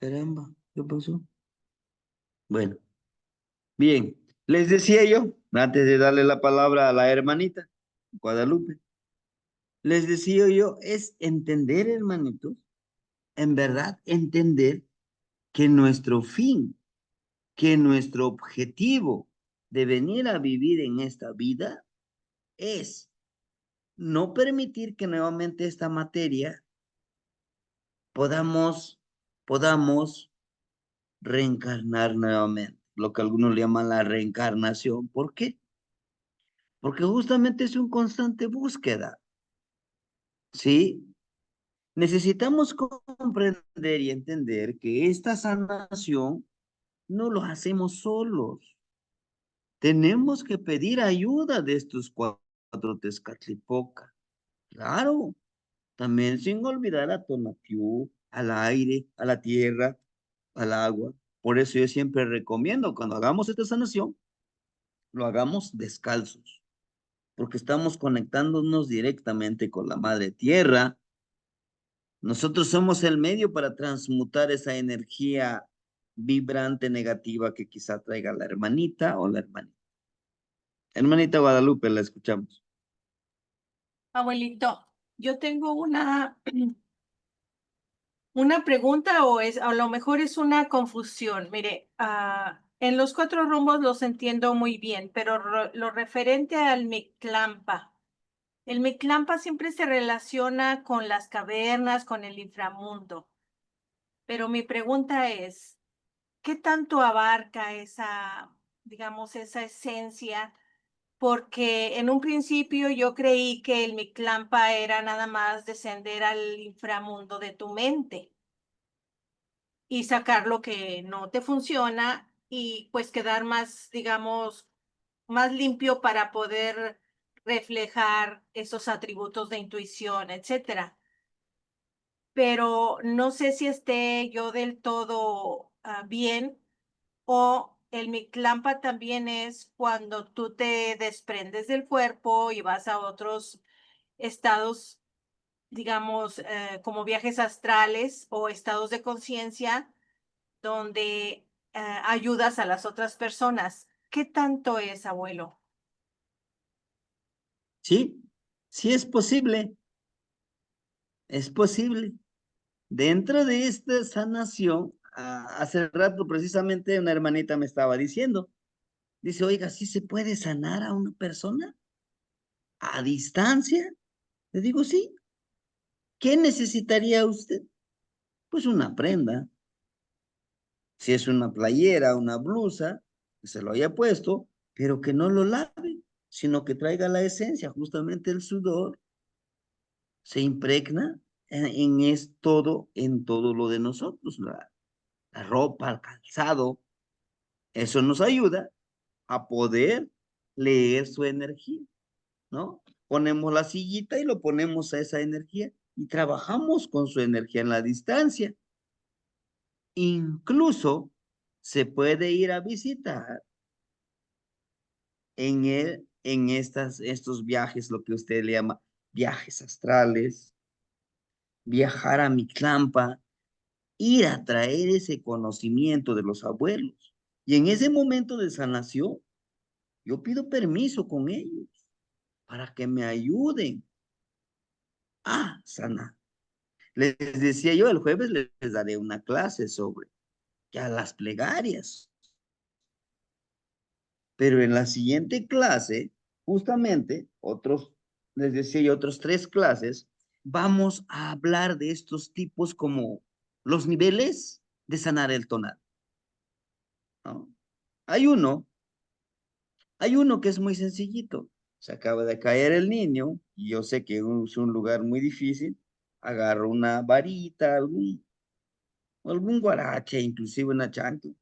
Caramba, ¿qué pasó? Bueno, bien. Les decía yo, antes de darle la palabra a la hermanita, Guadalupe, les decía yo, es entender, hermanitos, en verdad, entender que nuestro fin, que nuestro objetivo de venir a vivir en esta vida es no permitir que nuevamente esta materia podamos, podamos reencarnar nuevamente, lo que algunos le llaman la reencarnación. ¿Por qué? Porque justamente es un constante búsqueda, ¿sí? Necesitamos comprender y entender que esta sanación no lo hacemos solos. Tenemos que pedir ayuda de estos cuatro Tezcatlipoca. Claro, también sin olvidar a Tonatiuh, al aire, a la tierra, al agua. Por eso yo siempre recomiendo, cuando hagamos esta sanación, lo hagamos descalzos, porque estamos conectándonos directamente con la madre tierra. Nosotros somos el medio para transmutar esa energía vibrante negativa que quizá traiga la hermanita o la hermanita. Hermanita Guadalupe, la escuchamos. Abuelito, yo tengo una pregunta o a lo mejor es una confusión. Mire, en los cuatro rumbos los entiendo muy bien, pero lo referente al Mictlampa. El Mictlampa siempre se relaciona con las cavernas, con el inframundo. Pero mi pregunta es, ¿qué tanto abarca esa, digamos, esa esencia? Porque en un principio yo creí que el Mictlampa era nada más descender al inframundo de tu mente y sacar lo que no te funciona y pues quedar más, digamos, más limpio para poder reflejar esos atributos de intuición, etcétera. Pero no sé si esté yo del todo bien o el Mictlampa también es cuando tú te desprendes del cuerpo y vas a otros estados, digamos, como viajes astrales o estados de conciencia donde ayudas a las otras personas. ¿Qué tanto es, abuelo? Sí, sí es posible, es posible. Dentro de esta sanación, hace rato precisamente una hermanita me estaba diciendo, dice, oiga, ¿sí se puede sanar a una persona a distancia? Le digo, sí. ¿Qué necesitaría usted? Pues una prenda. Si es una playera, una blusa, que se lo haya puesto, pero que no lo lave, sino que traiga la esencia, justamente el sudor, se impregna en todo lo de nosotros, la ropa, el calzado. Eso nos ayuda a poder leer su energía, ¿no? Ponemos la sillita y lo ponemos a esa energía y trabajamos con su energía en la distancia. Incluso se puede ir a visitar estos viajes, lo que usted le llama viajes astrales, viajar a Mictlampa, ir a traer ese conocimiento de los abuelos. Y en ese momento de sanación, yo pido permiso con ellos para que me ayuden a sanar. Les decía yo, el jueves les daré una clase sobre ya las plegarias, pero en la siguiente clase, justamente, les decía yo, otros tres clases, vamos a hablar de estos tipos como los niveles de sanar el tonal, ¿no? Hay uno, hay uno que es muy sencillito. Se acaba de caer el niño, y yo sé que es un lugar muy difícil. Agarro una varita, algún guarache, inclusive una chancla,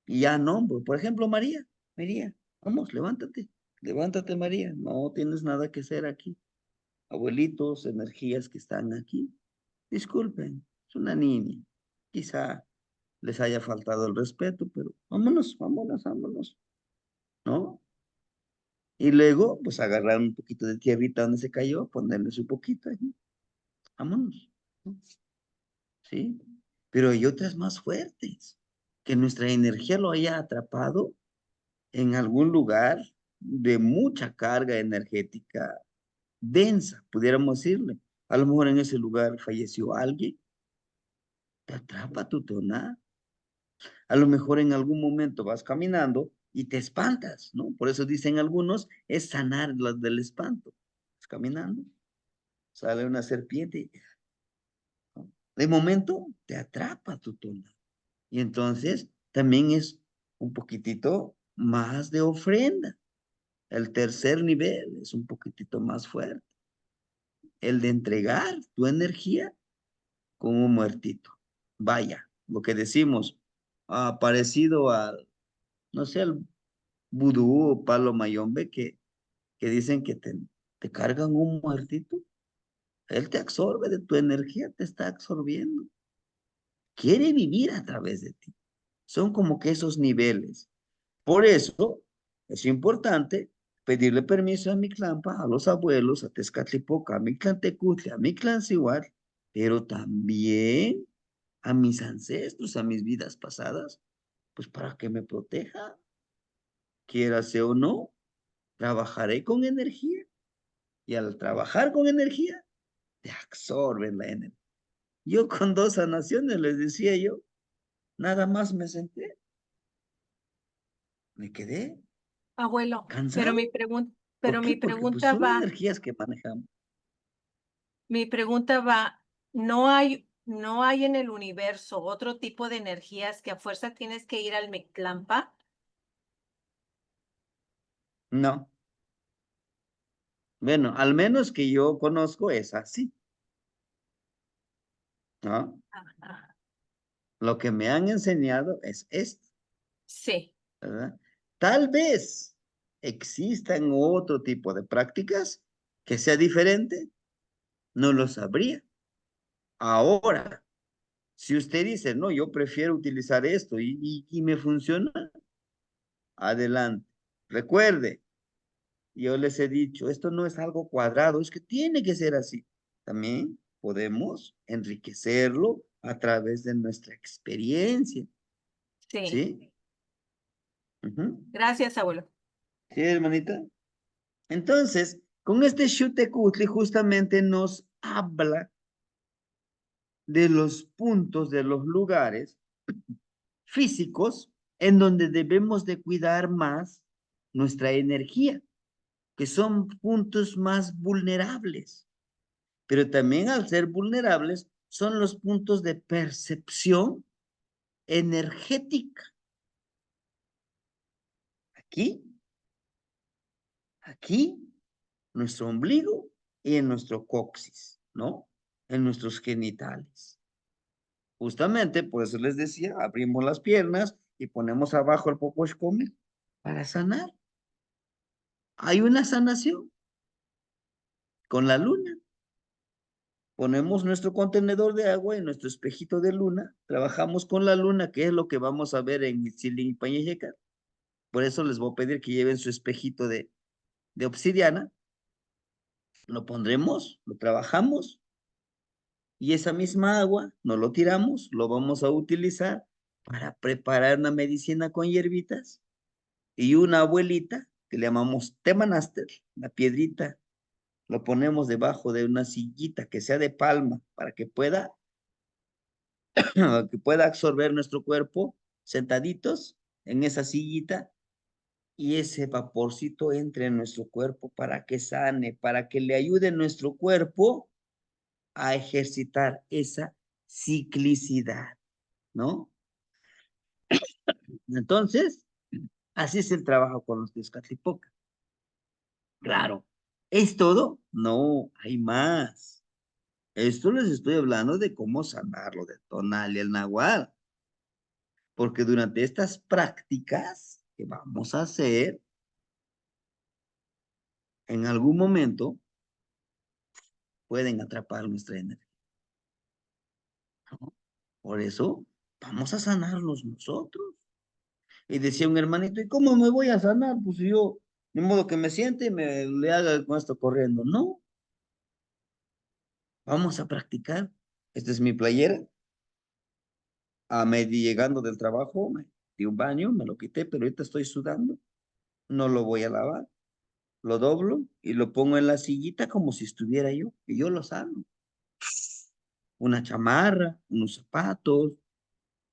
y ya nombro. Por ejemplo, María, María, vamos, levántate, levántate, María. No tienes nada que hacer aquí. Abuelitos, energías que están aquí, disculpen, es una niña. Quizá les haya faltado el respeto, pero vámonos, vámonos, vámonos, ¿no? Y luego, pues agarrar un poquito de tierrita donde se cayó, ponerle su poquito, ahí, vámonos, ¿no? ¿Sí? pero hay otras más fuertes, que nuestra energía lo haya atrapado en algún lugar de mucha carga energética densa, pudiéramos decirle. A lo mejor en ese lugar falleció alguien, te atrapa tu toná. A lo mejor en algún momento vas caminando y te espantas, ¿no? Por eso dicen algunos, es sanar las del espanto. Vas caminando, sale una serpiente, ¿no? De momento te atrapa tu toná. Y entonces también es un poquitito más de ofrenda. El tercer nivel es un poquitito más fuerte. El de entregar tu energía con un muertito. Vaya, lo que decimos, parecido al, no sé, al vudú o palo mayombe que dicen que te cargan un muertito. Él te absorbe de tu energía, te está absorbiendo. Quiere vivir a través de ti. Son como que esos niveles. Por eso es importante pedirle permiso a mi clampa, a los abuelos, a Tezcatlipoca, a mi clan Tecutle, a mi clan Cihuar, pero también a mis ancestros, a mis vidas pasadas, pues para que me proteja, quiera sea o no, trabajaré con energía y al trabajar con energía, te absorben la energía. Yo con 2 sanaciones les decía yo, nada más me senté, me quedé Abuelo, cansado. ¿Por pero qué? Porque pues son energías que manejamos. mi pregunta va, no hay en el universo otro tipo de energías que a fuerza tienes que ir al Mictlampa? No, bueno, al menos que yo conozco es así, ¿no? Ajá. Lo que me han enseñado es esto, Sí, ¿verdad? Tal vez existan otro tipo de prácticas que sea diferente, no lo sabría. Ahora, si usted dice, no, yo prefiero utilizar esto y me funciona, adelante. Recuerde, yo les he dicho, esto no es algo cuadrado, es que tiene que ser así. También podemos enriquecerlo a través de nuestra experiencia, sí. ¿sí? Ujú. Gracias, abuelo. ¿Sí, hermanita? Entonces, con este Xutecuhtli justamente nos habla de los puntos, de los lugares físicos en donde debemos de cuidar más nuestra energía, que son puntos más vulnerables. Pero también al ser vulnerables son los puntos de percepción energética. Aquí, aquí, nuestro ombligo y en nuestro coxis, ¿no? En nuestros genitales. Justamente, por eso les decía, abrimos las piernas y ponemos abajo el poposhcome para sanar. Hay una sanación con la luna. Ponemos nuestro contenedor de agua y nuestro espejito de luna. Trabajamos con la luna, que es lo que vamos a ver en Mitzilin Pañejeca. Por eso les voy a pedir que lleven su espejito de obsidiana. Lo pondremos, lo trabajamos y esa misma agua no lo tiramos, lo vamos a utilizar para preparar una medicina con hierbitas y una abuelita que le llamamos temanaster, la piedrita, lo ponemos debajo de una sillita que sea de palma para que pueda absorber nuestro cuerpo sentaditos en esa sillita y ese vaporcito entre en nuestro cuerpo para que sane, para que le ayude a nuestro cuerpo a ejercitar esa ciclicidad, ¿no? Entonces, así es el trabajo con los Tezcatlipoca. Claro, ¿es todo? No, hay más. Esto les estoy hablando de cómo sanarlo del tonal y el nahual, porque durante estas prácticas que vamos a hacer, en algún momento pueden atrapar nuestra energía, ¿no? Por eso, vamos a sanarnos nosotros. Y decía un hermanito, ¿y cómo me voy a sanar? Pues yo, de modo que me siente y me le haga con esto corriendo. No, vamos a practicar. Esta es mi playera. A medio llegando del trabajo, me di un baño, me lo quité, pero ahorita estoy sudando. No lo voy a lavar. Lo doblo y lo pongo en la sillita como si estuviera yo. Y yo lo sano. Una chamarra, unos zapatos,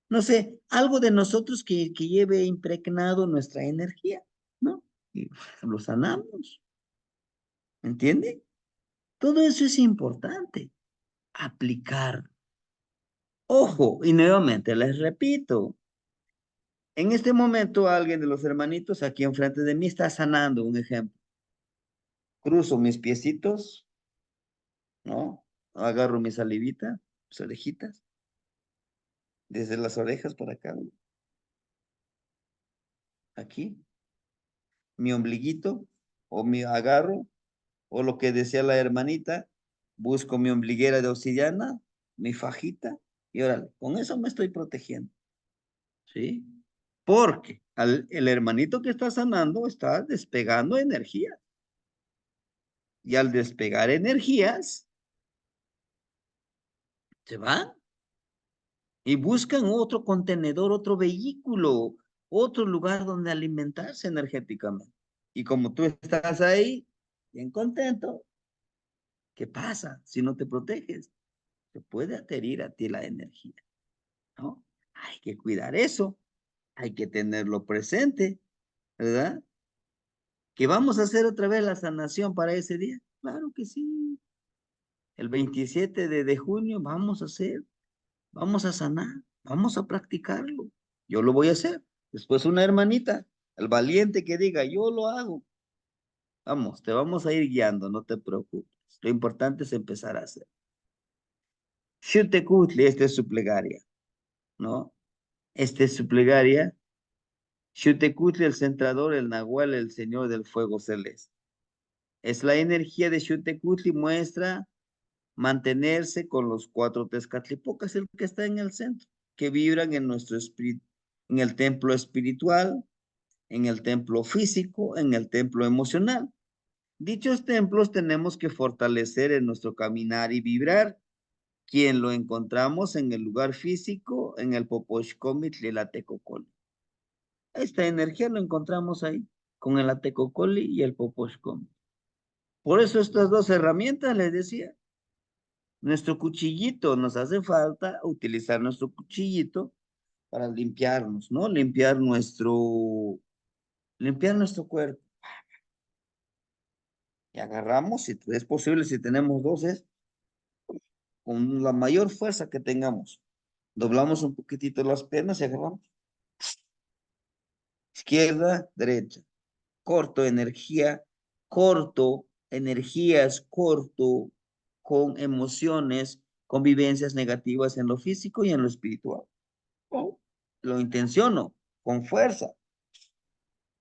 no sé, algo de nosotros que lleve impregnado nuestra energía, ¿no? Y lo sanamos, ¿entiende? Todo eso es importante, aplicar. Ojo, y nuevamente les repito, en este momento alguien de los hermanitos aquí enfrente de mí está sanando, un ejemplo. Cruzo mis piecitos, ¿no? Agarro mi salivita, mis orejitas, desde las orejas para acá, aquí, mi ombliguito, o mi agarro, o lo que decía la hermanita, busco mi ombliguera de obsidiana, mi fajita, y órale, con eso me estoy protegiendo, ¿sí? Porque el hermanito que está sanando está despegando energía. Y al despegar energías, se van y buscan otro contenedor, otro vehículo, otro lugar donde alimentarse energéticamente. Y como tú estás ahí, bien contento, ¿qué pasa si no te proteges? Se puede adherir a ti la energía, ¿no? Hay que cuidar eso, hay que tenerlo presente, ¿verdad? ¿Que vamos a hacer otra vez la sanación para ese día? Claro que sí. El 27 de junio vamos a hacer, vamos a sanar, vamos a practicarlo. Yo lo voy a hacer. Después una hermanita, el valiente que diga, yo lo hago. Vamos, te vamos a ir guiando, no te preocupes. Lo importante es empezar a hacer. Xutekutli, esta es su plegaria, ¿no? Esta es su plegaria. Xiuhtecuhtli, el centrador, el nahual, el señor del fuego celeste. Es la energía de Xiuhtecuhtli, muestra mantenerse con los cuatro Tezcatlipocas, el que está en el centro, que vibran en nuestro espíritu, en el templo espiritual, en el templo físico, en el templo emocional. Dichos templos tenemos que fortalecer en nuestro caminar y vibrar. Quien lo encontramos en el lugar físico, en el Popochcomitl y la Tecocol. Esta energía lo encontramos ahí, con el Atecocoli y el Popochcom. Por eso estas dos herramientas, les decía, nuestro cuchillito, nos hace falta utilizar nuestro cuchillito para limpiarnos, ¿no? Limpiar nuestro cuerpo. Y agarramos, si es posible, si tenemos dos, es con la mayor fuerza que tengamos. Doblamos un poquitito las piernas y agarramos. Izquierda, derecha. Corto energías, corto con emociones, con vivencias negativas en lo físico y en lo espiritual. Oh, lo intenciono con fuerza,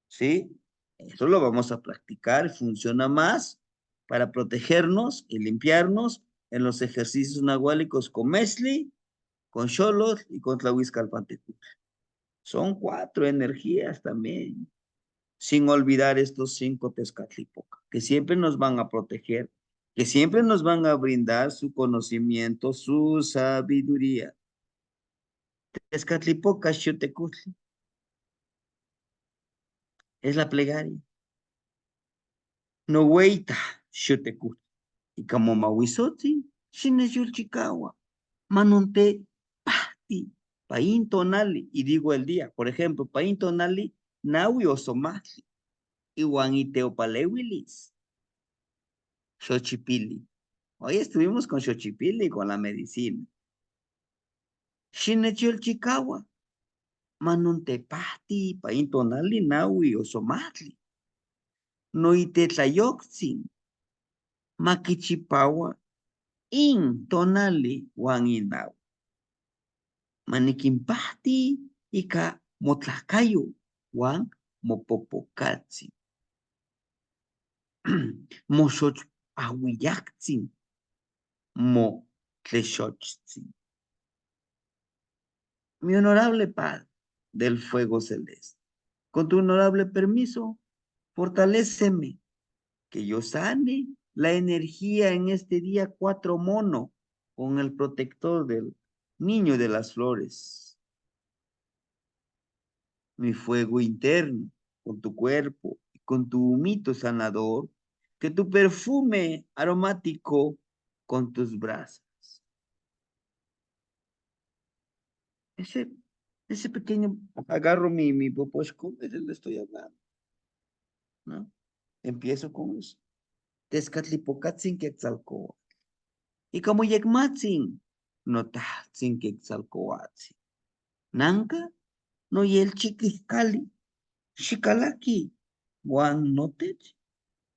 ¿sí? Eso lo vamos a practicar, funciona más para protegernos y limpiarnos en los ejercicios nahuálicos con Mesli, con Xolotl y con Tlahuizcalpantecutl. Son 4 energías también, sin olvidar estos 5 Tezcatlipoca, que siempre nos van a proteger, que siempre nos van a brindar su conocimiento, su sabiduría. Tezcatlipoca, Xotecutli, es la plegaria. No weita, Xotecutli. Y como Mahuizotzi, Xinechulchicawa, Manonte, Pati, Paín Tonali, y digo el día, por ejemplo, Paín Tonali, Nahui o Somatli, Iwan Iteopalewilis, Xochipili. Hoy estuvimos con Xochipili, con la medicina. Xinechulchicawa, Manontepati, Paín Tonali, Nahui o Somatli, Noitetlayoxin, Maquichipawa, In Tonali, Wan Inau. Maniquimpati ika motlacayo Wan mopopocatzi. Moxoch ahuiyactzin mo tlexochtzin. Mi honorable Padre del fuego celeste, con tu honorable permiso, fortaléceme que yo sane la energía en este día 4 mono con el protector del niño de las flores, mi fuego interno, con tu cuerpo, y con tu humito sanador, que tu perfume aromático con tus brasas. Ese, ese pequeño, agarro mi poposco, de él le estoy hablando, ¿no? Empiezo con eso. Tezcatlipocatzin quetzalcoatl. Y como yecmatzin, no tatzin quetzalcoatzin. Nanca, no yel chiquiscali, xicalaki, guan notech,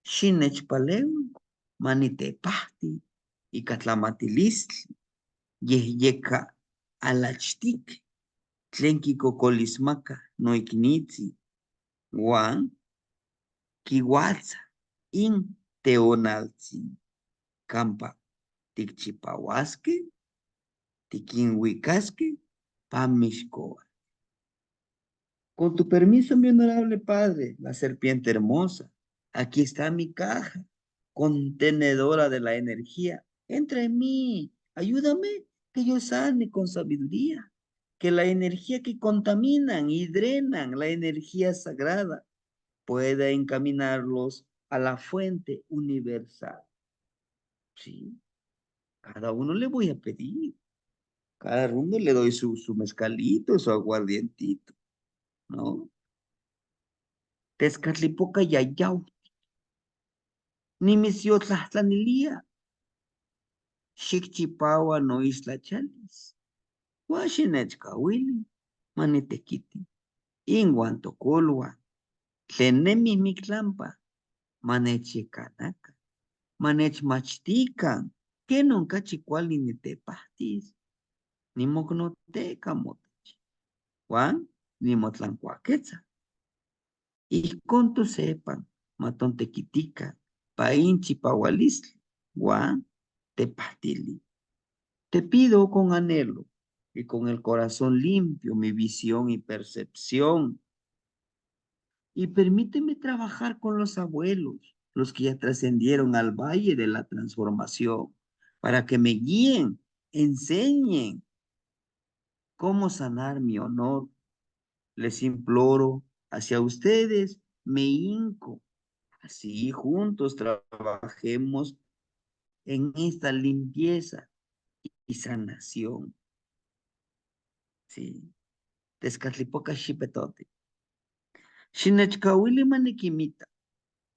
xinechpalewi, manitepahti, y catlamatilisli, yehyeca alachtik, tlenki cocolismaca, no iknitzi, guan, kiwatza, in teonaltzi, campa, tikchipahuasque, tiquinhuicasque, pamixcoa. Con tu permiso, mi honorable padre, la serpiente hermosa, aquí está mi caja, contenedora de la energía. Entra en mí, ayúdame, que yo sane con sabiduría, que la energía que contaminan y drenan, la energía sagrada, pueda encaminarlos a la fuente universal. Sí, cada uno le voy a pedir, cada uno le doy su mezcalito, su aguardientito, ¿no? Tezcatlipoca yayau, Nimisiotlahtlanilía, Xicchipaua no isla chalis, Huaxinechkawili, Manitequiti, Inguantocolua, Tlenemi miclampa, Manechicanaca, Manechmachtican, que nunca chicuali ni te pastis, ni mocnoteca motach, Juan, ni motlancuaquetza. Y con tu sepan, matontequitica, painchi paualisli, Juan, te pastili. Te pido con anhelo y con el corazón limpio mi visión y percepción. Y permíteme trabajar con los abuelos, los que ya trascendieron al valle de la transformación, para que me guíen, enseñen cómo sanar mi honor. Les imploro hacia ustedes, me hinco. Así juntos trabajemos en esta limpieza y sanación. Sí. Tezcatlipoca xipetote. Xinechkawili manikimita.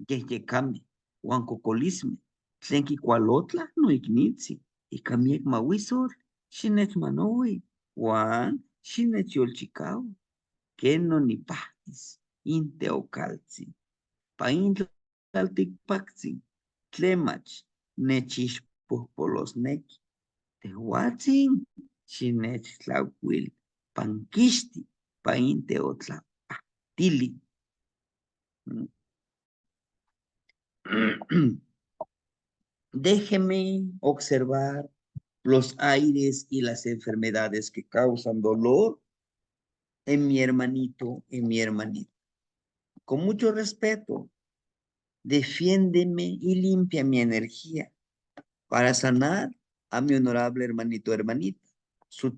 Yehyekami. Huancocolisme. Tlenki kualotla no ignitzi. Ikamiek mawisol. Xinechmanowi. Juan xinechyolchikau. Keno nipahtis. Inteocaltzi. Paintlaltikpaktzi. Tlemach. Nechixpohpolosneki. Tehuatzin. Xinechtlauil. Panquixti. Painteotla. Tili. Déjeme observar los aires y las enfermedades que causan dolor en mi hermanito, en mi hermanita. Con mucho respeto, defiéndeme y limpia mi energía para sanar a mi honorable hermanito, hermanita. Su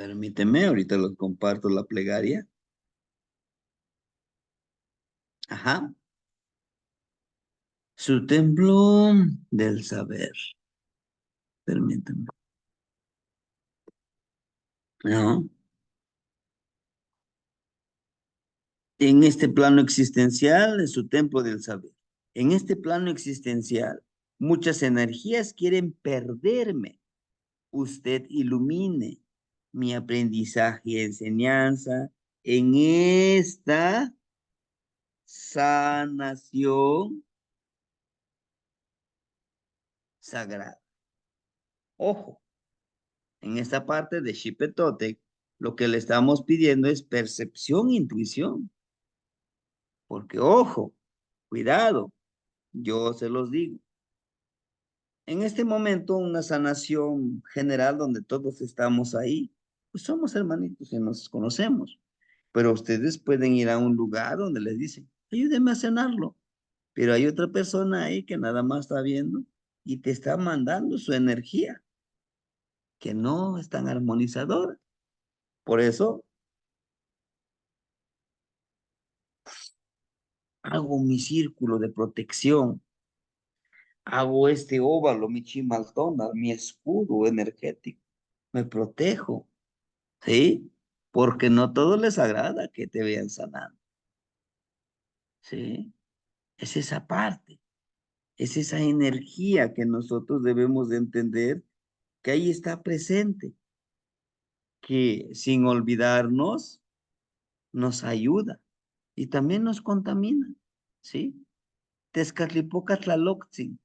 Permíteme, ahorita los comparto la plegaria. Ajá. Su templo del saber. Permíteme. ¿No? En este plano existencial, en su templo del saber. En este plano existencial, muchas energías quieren perderme. Usted ilumine mi aprendizaje y enseñanza en esta sanación sagrada. Ojo, en esta parte de Xipetotec, lo que le estamos pidiendo es percepción, intuición. Porque, ojo, cuidado, yo se los digo. En este momento, una sanación general donde todos estamos ahí, pues somos hermanitos y nos conocemos. Pero ustedes pueden ir a un lugar donde les dicen, ayúdenme a sanarlo. Pero hay otra persona ahí que nada más está viendo y te está mandando su energía, que no es tan armonizadora. Por eso hago mi círculo de protección, hago este óvalo, mi chimaltona, mi escudo energético, me protejo, ¿sí? Porque no todo les agrada que te vean sanando, ¿sí? Es esa parte, es esa energía que nosotros debemos de entender que ahí está presente, que sin olvidarnos nos ayuda y también nos contamina, ¿sí? Tezcatlipoca Tlaloc,tzin,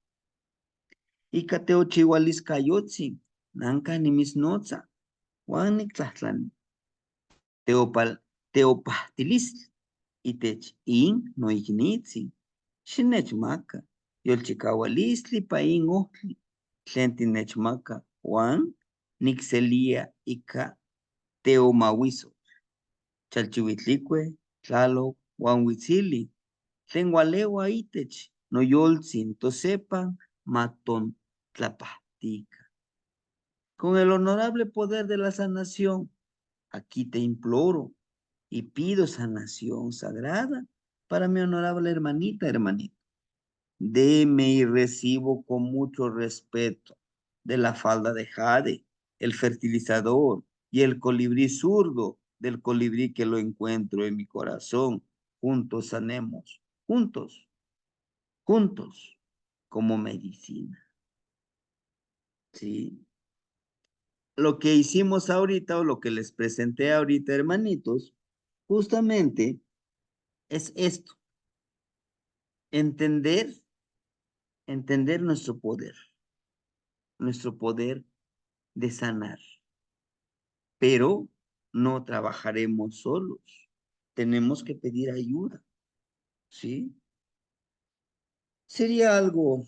Icateo Chihualis Cayotzin, Nanca Nimisnotza, Juanic Tlatlani, Teopahtilis, Itech In no Ignitzin, Xinechmaca, Yolchicaualisli Pain Ojli, Tlentinechmaca, Juan, Nixelia Ica, Teomahuizo, Chalchihuitlicue, Tlaloc, Huanhuitzili, Tlengualewa Itech, Noyoltzin, Tosepan, Maton, Tlapahtica. Con el honorable poder de la sanación, aquí te imploro y pido sanación sagrada para mi honorable hermanita, hermanito. Deme y recibo con mucho respeto de la falda de jade, el fertilizador y el colibrí zurdo del colibrí que lo encuentro en mi corazón. Juntos sanemos, juntos, juntos, como medicina. ¿Sí? Lo que hicimos ahorita o lo que les presenté ahorita, hermanitos, justamente es esto, entender, entender nuestro poder de sanar, pero no trabajaremos solos, tenemos que pedir ayuda, ¿sí? Sería algo,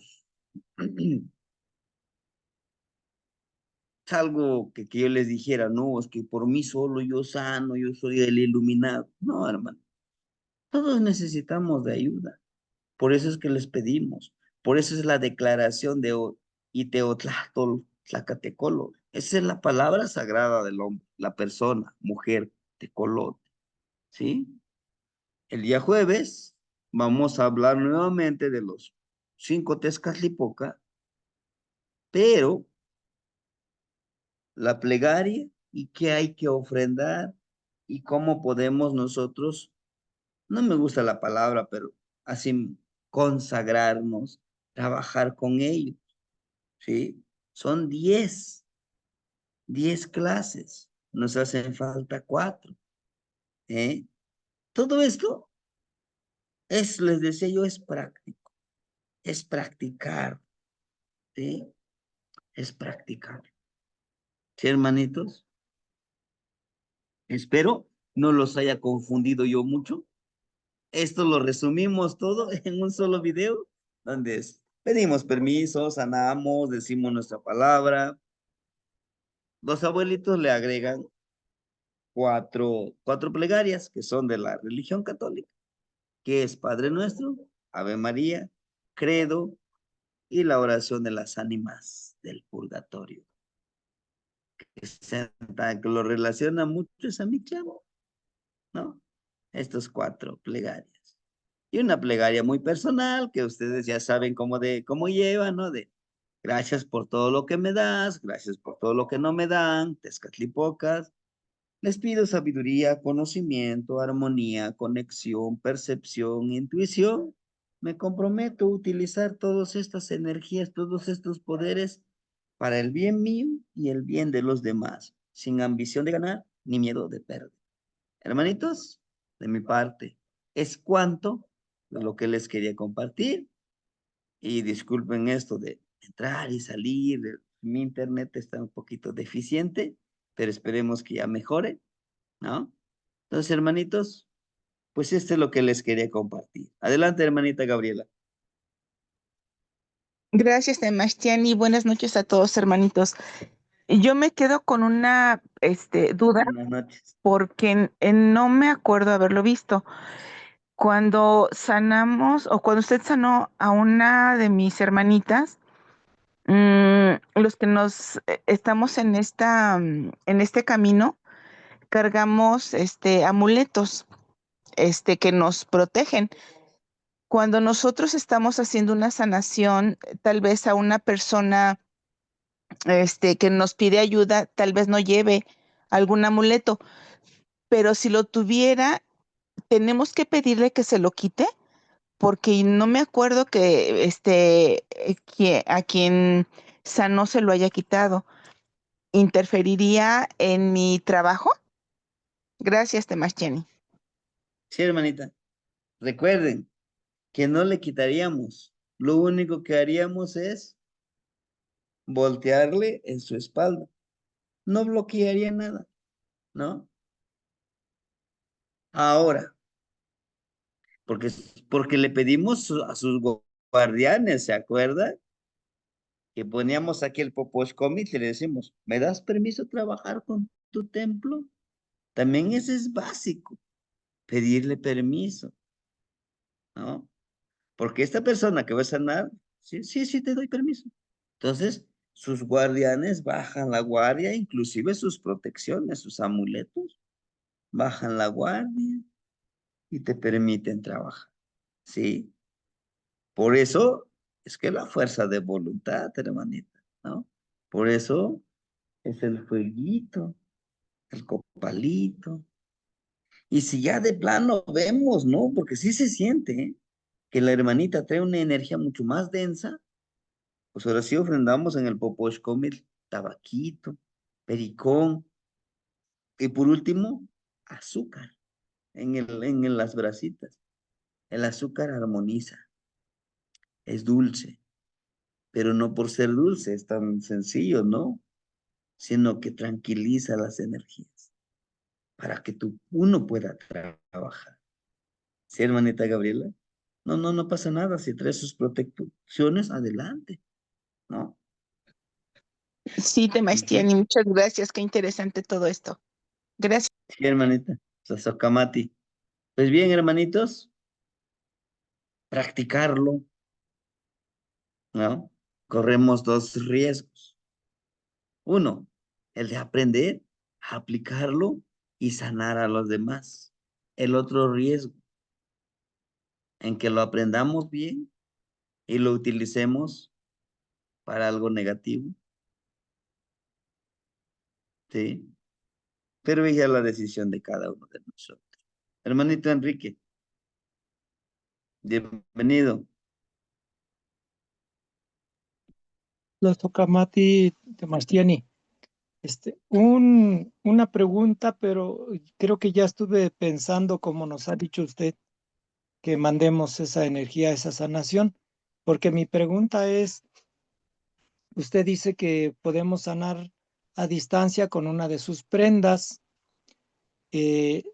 algo que yo les dijera, no, es que por mí solo yo sano, yo soy el iluminado. No, hermano, todos necesitamos de ayuda. Por eso es que les pedimos. Por eso es la declaración de Iteotlactol Tlacatecolo. Esa es la palabra sagrada del hombre, la persona, mujer, tecolote. ¿Sí? El día jueves vamos a hablar nuevamente de los 5 Tezcatlipoca, pero la plegaria y qué hay que ofrendar y cómo podemos nosotros, no me gusta la palabra, pero así consagrarnos, trabajar con ellos. ¿Sí? Son 10 clases, nos hacen falta 4, ¿eh? Todo esto es, les decía yo, es práctico, es practicar, ¿sí? Es practicar. ¿Sí, hermanitos? Espero no los haya confundido yo mucho. Esto lo resumimos todo en un solo video, donde pedimos permiso, sanamos, decimos nuestra palabra. Los abuelitos le agregan cuatro plegarias que son de la religión católica, que es Padre Nuestro, Ave María, Credo y la oración de las ánimas del purgatorio. Que lo relaciona mucho es a mi chavo, ¿no? Estos 4 plegarias. Y una plegaria muy personal que ustedes ya saben cómo lleva, ¿no? De gracias por todo lo que me das, gracias por todo lo que no me dan, Tezcatlipocas. Les pido sabiduría, conocimiento, armonía, conexión, percepción, intuición. Me comprometo a utilizar todas estas energías, todos estos poderes para el bien mío y el bien de los demás, sin ambición de ganar ni miedo de perder. Hermanitos, de mi parte, es cuanto de lo que les quería compartir. Y disculpen esto de entrar y salir. Mi internet está un poquito deficiente, pero esperemos que ya mejore, ¿no? Entonces, hermanitos, Pues esto es lo que les quería compartir. Adelante, hermanita Gabriela. Gracias, Temastiani. Buenas noches a todos, hermanitos. Yo me quedo con una duda Buenas noches. porque no me acuerdo haberlo visto. Cuando sanamos o cuando usted sanó a una de mis hermanitas, los que nos estamos en en este camino, cargamos amuletos que nos protegen. Cuando nosotros estamos haciendo una sanación, tal vez a una persona que nos pide ayuda, tal vez no lleve algún amuleto, pero si lo tuviera, tenemos que pedirle que se lo quite, porque no me acuerdo que a quien sanó se lo haya quitado. ¿Interferiría en mi trabajo? Gracias, Temacheni. Sí, hermanita. Recuerden que no le quitaríamos. Lo único que haríamos es voltearle en su espalda. No bloquearía nada, ¿no? Ahora, porque le pedimos a sus guardianes, ¿se acuerda? Que poníamos aquí el Poposh Commit y le decimos, ¿me das permiso trabajar con tu templo? También ese es básico, pedirle permiso, ¿no? Porque esta persona que va a sanar, sí, sí, sí te doy permiso. Entonces, sus guardianes bajan la guardia, inclusive sus protecciones, sus amuletos, bajan la guardia y te permiten trabajar, ¿sí? Por eso es que la fuerza de voluntad, hermanita, ¿no? Por eso es el fueguito, el copalito. Y si ya de plano vemos, ¿no? Porque sí se siente, ¿eh? Que la hermanita trae una energía mucho más densa, pues ahora sí ofrendamos en el Poposh Comil tabaquito, pericón, y por último, azúcar en las brasitas. El azúcar armoniza, es dulce, pero no por ser dulce, es tan sencillo, ¿no? Sino que tranquiliza las energías para que uno pueda trabajar. ¿Sí, hermanita Gabriela? No, no, no pasa nada. Si trae sus protecciones, adelante, ¿no? Sí, Ujú. Temachtiani, muchas gracias. Qué interesante todo esto. Gracias. Sí, hermanita. Sasokamati. Pues bien, hermanitos, practicarlo, ¿no? Corremos dos riesgos. Uno, el de aprender a aplicarlo y sanar a los demás. El otro riesgo, en que lo aprendamos bien y lo utilicemos para algo negativo, ¿sí? Pero ya la decisión de cada uno de nosotros. Hermanito Enrique, bienvenido. Los Tocamati Temastiani. Una pregunta, pero creo que ya estuve pensando, como nos ha dicho usted, que mandemos esa energía, esa sanación, porque mi pregunta es, usted dice que podemos sanar a distancia con una de sus prendas. Eh,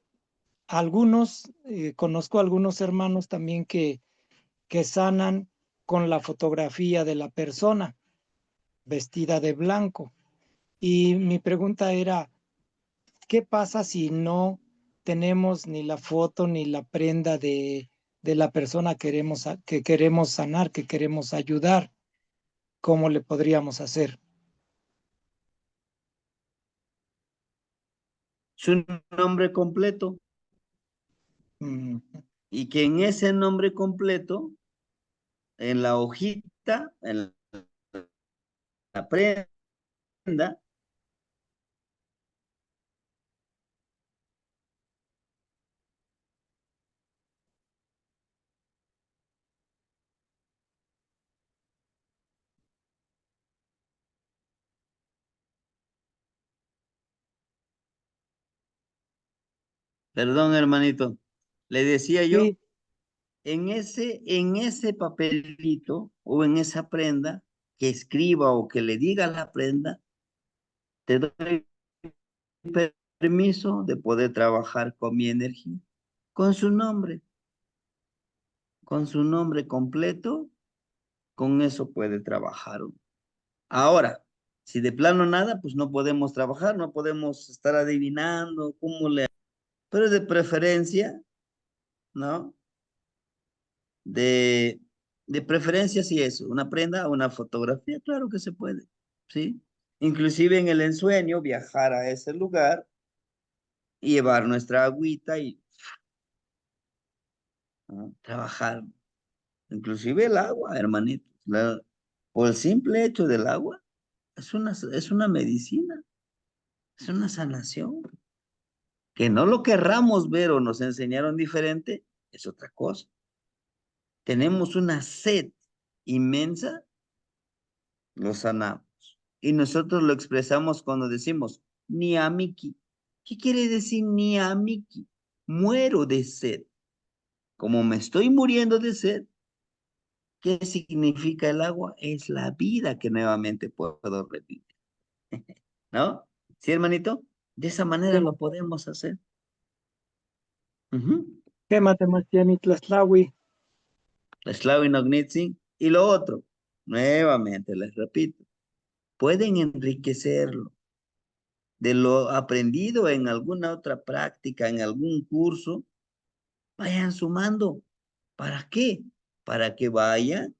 conozco algunos hermanos también que sanan con la fotografía de la persona vestida de blanco. Y mi pregunta era, ¿qué pasa si no tenemos ni la foto ni la prenda de la persona que queremos sanar, que queremos ayudar? ¿Cómo le podríamos hacer? Su nombre completo Mm, y que en ese nombre completo, en la hojita, en la prenda, perdón, hermanito, le decía yo, sí, en ese papelito o en esa prenda, que escriba o que le diga la prenda, te doy permiso de poder trabajar con mi energía. Con su nombre. Con su nombre completo, con eso puede trabajar uno. Ahora, si de plano nada, pues no podemos trabajar, no podemos estar adivinando cómo le... Pero de preferencia, ¿no? De preferencia sí eso, una prenda, una fotografía, claro que se puede, ¿sí? Inclusive en el ensueño, viajar a ese lugar y llevar nuestra agüita y ¿no? Trabajar. Inclusive el agua, hermanito. Por el simple hecho del agua, es una medicina, es una sanación. Que no lo querramos ver o nos enseñaron diferente, es otra cosa. Tenemos una sed inmensa, lo sanamos. Y nosotros lo expresamos cuando decimos, niamiki. ¿Qué quiere decir niamiki? Muero de sed. Como me estoy muriendo de sed, ¿qué significa el agua? Es la vida que nuevamente puedo revivir. ¿No? ¿Sí, hermanito? De esa manera lo podemos hacer. Ujú. Quémate, Mastiani, Tlaxtlahui. Slavinognitsin. Y lo otro, nuevamente les repito, pueden enriquecerlo de lo aprendido en alguna otra práctica, en algún curso, vayan sumando. ¿Para qué? Para que vayan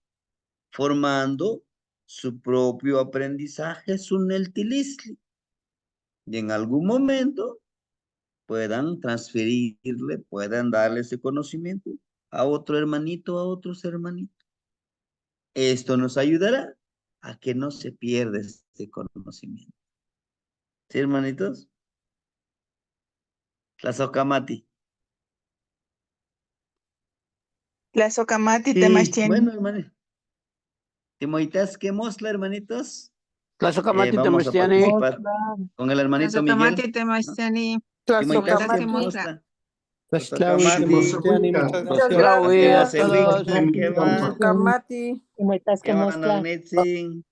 formando su propio aprendizaje suneltilisli. Y en algún momento puedan transferirle, puedan darle ese conocimiento a otro hermanito, a otros hermanitos. Esto nos ayudará a que no se pierda este conocimiento. ¿Sí, hermanitos? Tlazocamati. Tlazocamati, Sí, Temachtiani. bueno, hermano. Timoitas, ¿qué mosla, hermanitos? Tlazocamati Vamos a Temestiani. participar con el hermanito Miguel. Tlazocamati, Temachtiani. Timoitas, ¿qué Tlazocamati. mosla? Tlaxtlahui Temestiani, muchas Muchas gracias. gracias. Saludos a todos. ¿Qué más? Tlazocamati. ¿Qué más, Nognitsin?